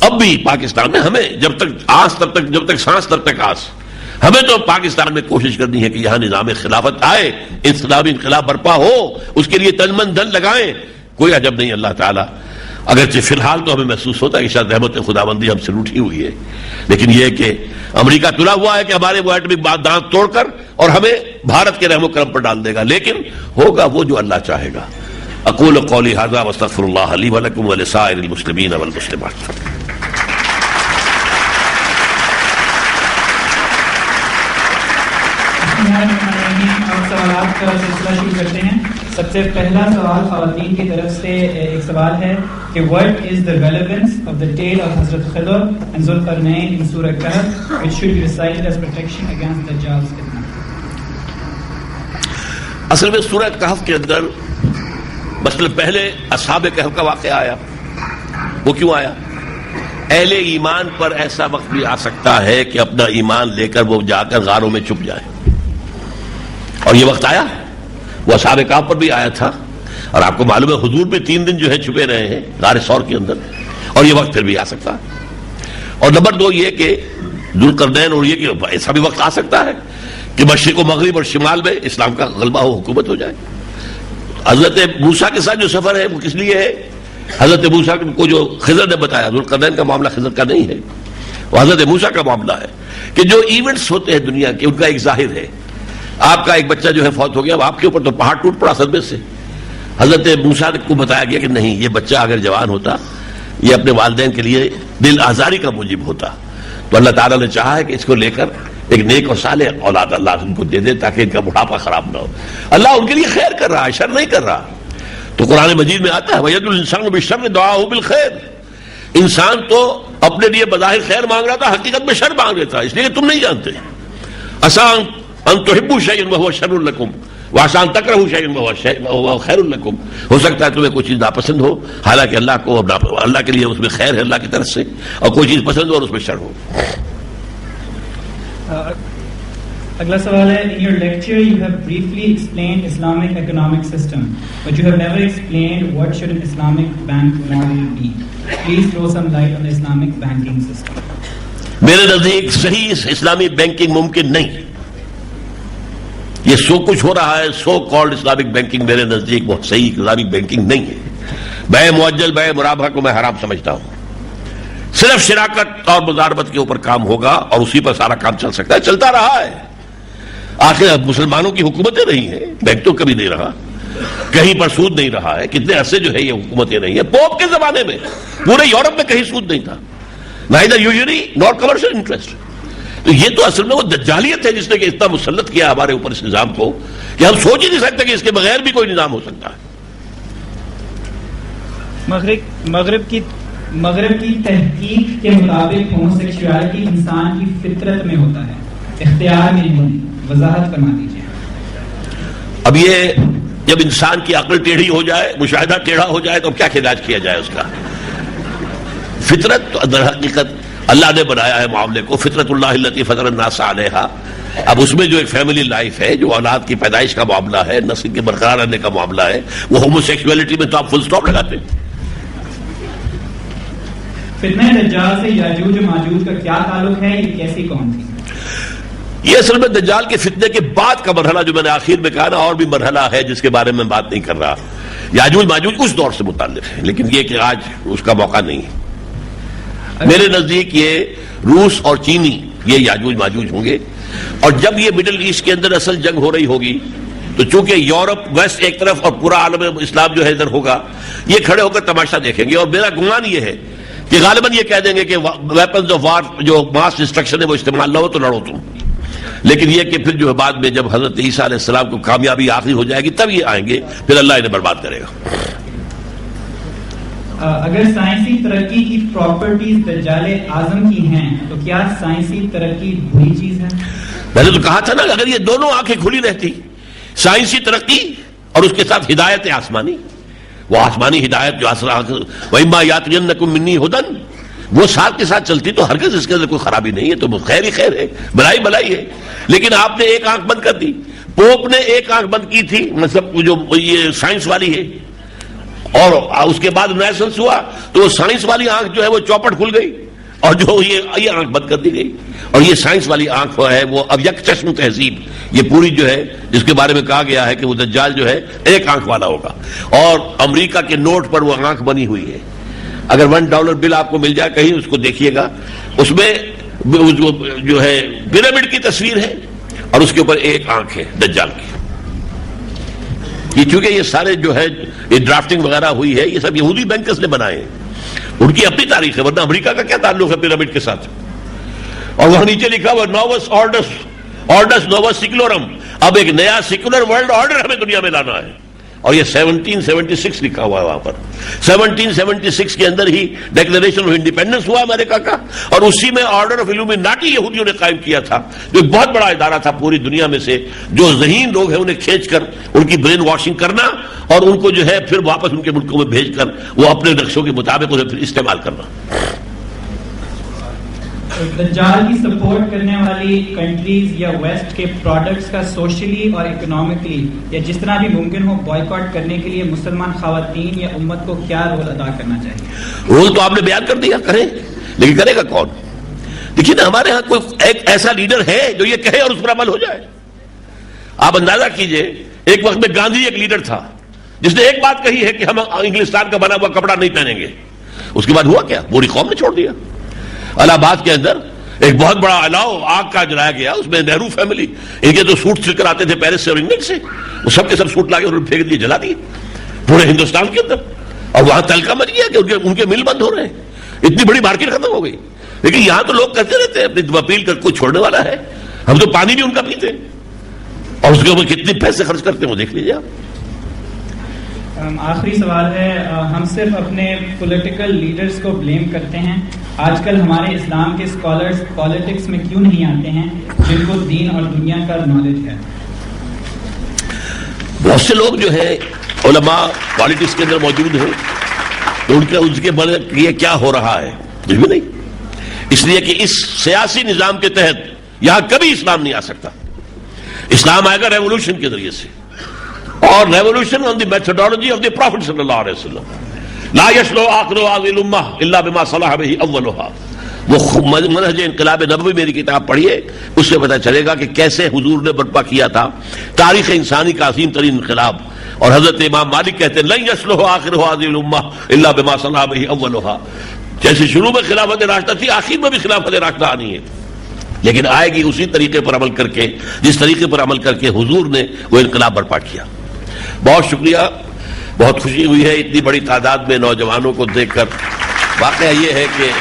اب بھی پاکستان میں ہمیں جب تک آس تب تک، جب تک سانس تب تک آس، ہمیں تو پاکستان میں کوشش کرنی ہے کہ یہاں نظام خلافت آئے، انقلابی انقلاب برپا ہو، اس کے لیے تن من دھن لگائیں۔ کوئی عجب نہیں، اللہ تعالیٰ اگرچہ فی الحال تو ہمیں محسوس ہوتا ہے کہ شاید رحمت خداوندی ہم سے روٹھی ہوئی ہے، لیکن یہ کہ امریکہ تلا ہوا ہے کہ ہمارے وہ ایٹمی دانت توڑ کر اور ہمیں بھارت کے رحم و کرم پر ڈال دے گا، لیکن ہوگا وہ جو اللہ چاہے گا۔ اقول قولی ھذا واستغفر اللہ لی ولکم ولسائر المسلمین والمسلمات۔ سوالات کا سلسلہ شروع کرتے ہیں۔ سب سے پہلا سوال خواتین کی طرف سے ایک سوال ہے کہ what is the relevance of the tale of Hazrat Khidr and Zulqarnain in Surah Kahf which should be recited as protection against Dajjal's fitna؟ اصل میں سورہ کہف کے اندر مثلا پہلے اصحاب کہف کا واقعہ آیا، وہ کیوں آیا؟ اہل ایمان پر ایسا وقت بھی آ سکتا ہے کہ اپنا ایمان لے کر وہ جا کر غاروں میں چھپ جائے، اور یہ وقت آیا، وہ اصحاب کہف پر بھی آیا تھا، اور آپ کو معلوم ہے حضور میں 3 دن جو ہے چھپے رہے ہیں غار ثور کے اندر، اور یہ وقت پھر بھی آ سکتا ہے۔ اور نمبر 2 یہ کہ ذوالقرنین، اور یہ کہ ایسا بھی وقت آ سکتا ہے کہ مشرق و مغرب اور شمال میں اسلام کا غلبہ ہو، حکومت ہو جائے۔ حضرت موسیٰ کے ساتھ جو سفر ہے وہ کس لیے ہے؟ حضرت موسیٰ کو جو خضر نے بتایا، ذوالقرنین کا معاملہ خضر کا نہیں ہے، وہ حضرت موسیٰ کا معاملہ ہے کہ جو ایونٹس ہوتے ہیں دنیا کے ان کا ایک ظاہر ہے۔ آپ کا ایک بچہ جو ہے فوت ہو گیا، اب آپ کے اوپر تو پہاڑ ٹوٹ پڑا صدمے سے۔ حضرت موسیٰ کو بتایا گیا کہ نہیں، یہ بچہ اگر جوان ہوتا، یہ اپنے والدین کے لیے دل آزاری کا موجب ہوتا، تو اللہ تعالیٰ نے چاہا ہے کہ اس کو لے کر ایک نیک اور صالح اولاد اللہ ان کو دے دے تاکہ ان کا بڑھاپا خراب نہ ہو۔ اللہ ان کے لیے خیر کر رہا ہے، شر نہیں کر رہا۔ تو قرآن مجید میں آتا ہے وَيَدْعُو الْإِنسَانُ بِالشَّرِّ دُعَاءَهُ بِالْخَيْرِ، انسان تو اپنے لیے بظاہر خیر مانگ رہا تھا، حقیقت میں شر مانگ رہا تھا، اس لیے کہ تم نہیں جانتے۔ آسان ان تحبوا شیئا وهو شر لکم وآسان تکرہوا شیئا وهو خیر لکم، ہو سکتا ہے تمہیں کوئی چیز ناپسند ہو، حالانکہ اللہ کے لیے اس میں خیر ہے اللہ کی طرف سے، اور کوئی چیز پسند ہو اور اس میں شر ہو۔ اگلا سوال ہے in your lecture you have briefly explained Islamic economic system but you have never explained what should an Islamic bank model be. Please throw some light on the Islamic banking system. میرے نزدیک صحیح اسلامی بینکنگ ممکن نہیں. یہ سو کچھ ہو رہا ہے سو کالڈ اسلامک بینکنگ میرے نزدیک بہت صحیح اسلامک بینکنگ نہیں ہے. بے معجل بے مرابحہ کو میں حرام سمجھتا ہوں. صرف شراکت اور مضاربت کے اوپر کام ہوگا اور اسی پر سارا کام چل سکتا ہے. چلتا رہا ہے. آخر مسلمانوں کی حکومتیں رہی ہیں, بینک تو کبھی نہیں رہا, کہیں پر سود نہیں رہا ہے. کتنے عرصے جو ہے یہ حکومتیں نہیں ہیں. پوپ کے زمانے میں پورے یورپ میں کہیں سود نہیں تھا, neither usury nor commercial interest. تو یہ تو اصل میں وہ دجالیت ہے جس نے کہ اتنا مسلط کیا ہمارے اوپر اس نظام کو کہ ہم سوچ ہی نہیں سکتے کہ اس کے بغیر بھی کوئی نظام ہو سکتا ہے. مغرب کی تحقیق کے مطابق ہوموسیکشوالٹی انسان کی فطرت میں ہوتا ہے, اختیار میں نہیں. وضاحت فرما دیجیے. اب یہ جب انسان کی عقل ٹیڑھی ہو جائے, مشاہدہ ٹیڑھا ہو جائے, تو کیا علاج کیا جائے اس کا؟ فطرت در حقیقت اللہ نے بنایا ہے معاملے کو, فطرت اللہ التی فطر الناس علیہا. اب اس میں جو ایک فیملی لائف ہے, جو اولاد کی پیدائش کا معاملہ ہے, نسل کے برقرار رہنے کا معاملہ ہے, وہ ہوموسیکسولیٹی میں تو آپ فل سٹاپ لگاتے ہیں. فتنہ دجال سے یاجوج و ماجوج کا کیا تعلق ہے؟ یہ کیسی قوم تھی؟ یہ اصل میں دجال کے فتنے کے بعد کا مرحلہ جو میں نے آخر میں کہا نا, اور بھی مرحلہ ہے جس کے بارے میں بات نہیں کر رہا. یاجوج ماجوج اس دور سے متعلق ہے, لیکن یہ کہ آج اس کا موقع نہیں ہے. میرے نزدیک یہ روس اور چینی یہ یاجوج ماجوج ہوں گے. اور جب یہ مڈل ایسٹ کے اندر اصل جنگ ہو رہی ہوگی تو چونکہ یورپ ویسٹ ایک طرف اور پورا عالم اسلام جو ہے ادھر ہوگا, یہ کھڑے ہو کر تماشا دیکھیں گے. اور میرا گمان یہ ہے کہ غالباً یہ کہہ دیں گے کہ ویپنز آف وار جو ماس ڈسٹرکشن ہے وہ استعمال نہ ہو تو لڑو تم. لیکن یہ کہ پھر جو ہے بعد میں جب حضرت عیسیٰ علیہ السلام کو کامیابی آخری ہو جائے گی تب یہ آئیں گے, پھر اللہ انہیں برباد کرے گا. اگر سائنسی ترقی کی پراپرٹیز دجال اعظم کی ہیں تو کیا سائنسی ترقی بری چیز ہے؟ میں نے تو کہا تھا نا, اگر یہ دونوں آنکھیں کھلی رہتی, سائنسی ترقی اور اس کے ساتھ ہدایت آسمانی, وہ آسمانی ہدایت جو وَإِمَّا يَأْتِيَنَّكُم مِّنِّي هُدًى, وہ ساتھ کے ساتھ چلتی تو ہرگز اس کے اندر کوئی خرابی نہیں ہے, تو خیر ہی خیر ہے, بلائی بلائی ہے. لیکن آپ نے ایک آنکھ بند کر دی. پوپ نے ایک آنکھ بند کی تھی, مطلب جو یہ سائنس والی ہے, اور اس کے بعد رینیسنس ہوا تو وہ سائنس والی آنکھ جو ہے وہ چوپٹ کھل گئی, اور جو یہ آنکھ بند کر دی گئی. اور یہ سائنس والی آنکھ ہے وہ اب یک چشم تہذیب, یہ پوری جو ہے جس کے بارے میں کہا گیا ہے کہ وہ دجال جو ہے ایک آنکھ والا ہوگا. اور امریکہ کے نوٹ پر وہ آنکھ بنی ہوئی ہے. اگر $1 بل آپ کو مل جائے کہیں, اس کو دیکھیے گا, اس میں جو ہے پیرامڈ کی تصویر ہے اور اس کے اوپر ایک آنکھ ہے دجال کی. یہ چونکہ یہ سارے جو ہے یہ ڈرافٹنگ وغیرہ ہوئی ہے, یہ سب یہودی بینکرز نے بنائے ہیں, ان کی اپنی تاریخ ہے, ورنہ امریکہ کا کیا تعلق ہے پیرامڈ کے ساتھ؟ اور وہاں نیچے لکھا ہوا نووس آرڈرس نووس سیکولرم, اب ایک نیا سیکولر ورلڈ آرڈر ہمیں دنیا میں لانا ہے. اور یہ 1776 لکھا ہوا ہے وہاں پر. 1776 کے اندر ہی ڈیکلریشن آف انڈیپینڈنس ہوا امریکہ کا, اور اسی میں آرڈر آف الومیناٹی یہودیوں نے قائم کیا تھا, جو ایک بہت بڑا ادارہ تھا پوری دنیا میں سے جو ذہین لوگ ہیں انہیں کھینچ کر ان کی برین واشنگ کرنا اور ان کو جو ہے پھر واپس ان کے ملکوں میں بھیج کر وہ اپنے نقشوں کے مطابق اسے پھر استعمال کرنا. دجال کی سپورٹ کرنے والی کنٹریز یا ویسٹ کے پروڈکٹس کا سوشلی اور اکنامکلی یا جس طرح بھی ممکن ہو بائیکاٹ کرنے کے لیے مسلمان خواتین یا امت کو کیا رول ادا کرنا چاہیے؟ رول تو آپ نے بیان کر دیا, کریں, لیکن کرے گا کون؟ دیکھیے نا, ہمارے ہاں کوئی ایک ایسا لیڈر ہے جو یہ کہے اور اس پر عمل ہو جائے. آپ اندازہ کیجئے, ایک وقت میں گاندھی ایک لیڈر تھا جس نے ایک بات کہی ہے کہ ہم انگلستان کا بنا ہوا کپڑا نہیں پہنیں گے. اس کے بعد ہوا کیا؟ پوری قوم نے چھوڑ دیا. الہ آباد کے اندر ایک بہت بڑا الاؤ آگ کا جلایا گیا, اس میں نہرو فیملی, ان کے تو سوٹ سل کر آتے تھے پیرس سے اور انگلینڈ سے, وہ سب کے سب سوٹ لا کے انہوں نے پھینک دیے, جلا دیے پورے ہندوستان کے اندر. اور وہاں تلکا مچ گیا کہ ان کے مل بند ہو رہے ہیں, اتنی بڑی مارکیٹ ختم ہو گئی. لیکن یہاں تو لوگ کہتے رہتے ہیں اپنی اپیل کر کوئی چھوڑنے والا ہے, ہم تو پانی بھی ان کا پیتے ہیں, اور اس کے اوپر کتنے پیسے خرچ کرتے ہیں وہ دیکھ لیجیے آپ. آخری سوال ہے, ہم صرف اپنے پولیٹیکل لیڈرز کو بلیم کرتے ہیں. آج کل ہمارے اسلام کے اسکالرز پالیٹکس میں کیوں نہیں آتے ہیں جن کو دین اور دنیا کا نالج ہے؟ بہت سے لوگ جو ہے علماء پالیٹکس کے اندر موجود ہیں, تو ان کے بارے یہ کیا ہو رہا ہے کچھ بھی نہیں. اس لیے کہ اس سیاسی نظام کے تحت یہاں کبھی اسلام نہیں آ سکتا. اسلام آئے گا ریولوشن کے ذریعے سے, اور revolution on the methodology of the prophet صلی اللہ علیہ وسلم. لا یشلو آخر هذه الامه الا بما صلح به اولها. وہ منہج انقلاب نبوی میری کتاب پڑھیے، اس سے پتہ چلے گا کہ کیسے حضور نے برپا کیا تھا تاریخ انسانی کا عظیم ترین انقلاب. اور حضرت امام مالک کہتے ہیں لن یصلح آخر هذه الامہ الا بما صلح به اولها، جیسے شروع میں خلافت راشدہ تھی آخر میں بھی خلافت راشدہ آنی ہے، لیکن آئے گی اسی طریقے پر عمل کر کے جس طریقے پر عمل کر کے حضور نے وہ انقلاب برپا کیا. بہت شکریہ، بہت خوشی ہوئی ہے اتنی بڑی تعداد میں نوجوانوں کو دیکھ کر. واقعہ یہ ہے کہ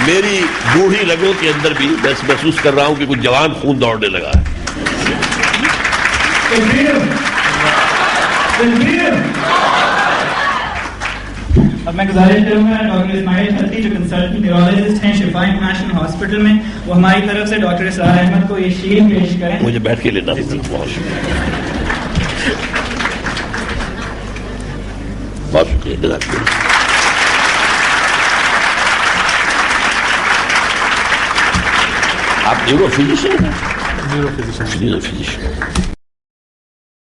میری بوڑھی رگوں کے اندر بھی میں محسوس کر رہا ہوں کہ کچھ جوان خون دوڑنے لگا ہے. اب میں گزارش کروں گا ڈاکٹر اسماعیل خطری جو کنسلٹنٹ نیورولوجسٹ ہیں شفا انٹرنیشنل ہاسپٹل میں، وہ ہماری طرف سے ڈاکٹر اسرار احمد کو یہ شیلڈ پیش کریں. مجھے بیٹھ کے لینا بہت شکریہ. آپ نیورو فزیشین ہیں؟ Neuro physician.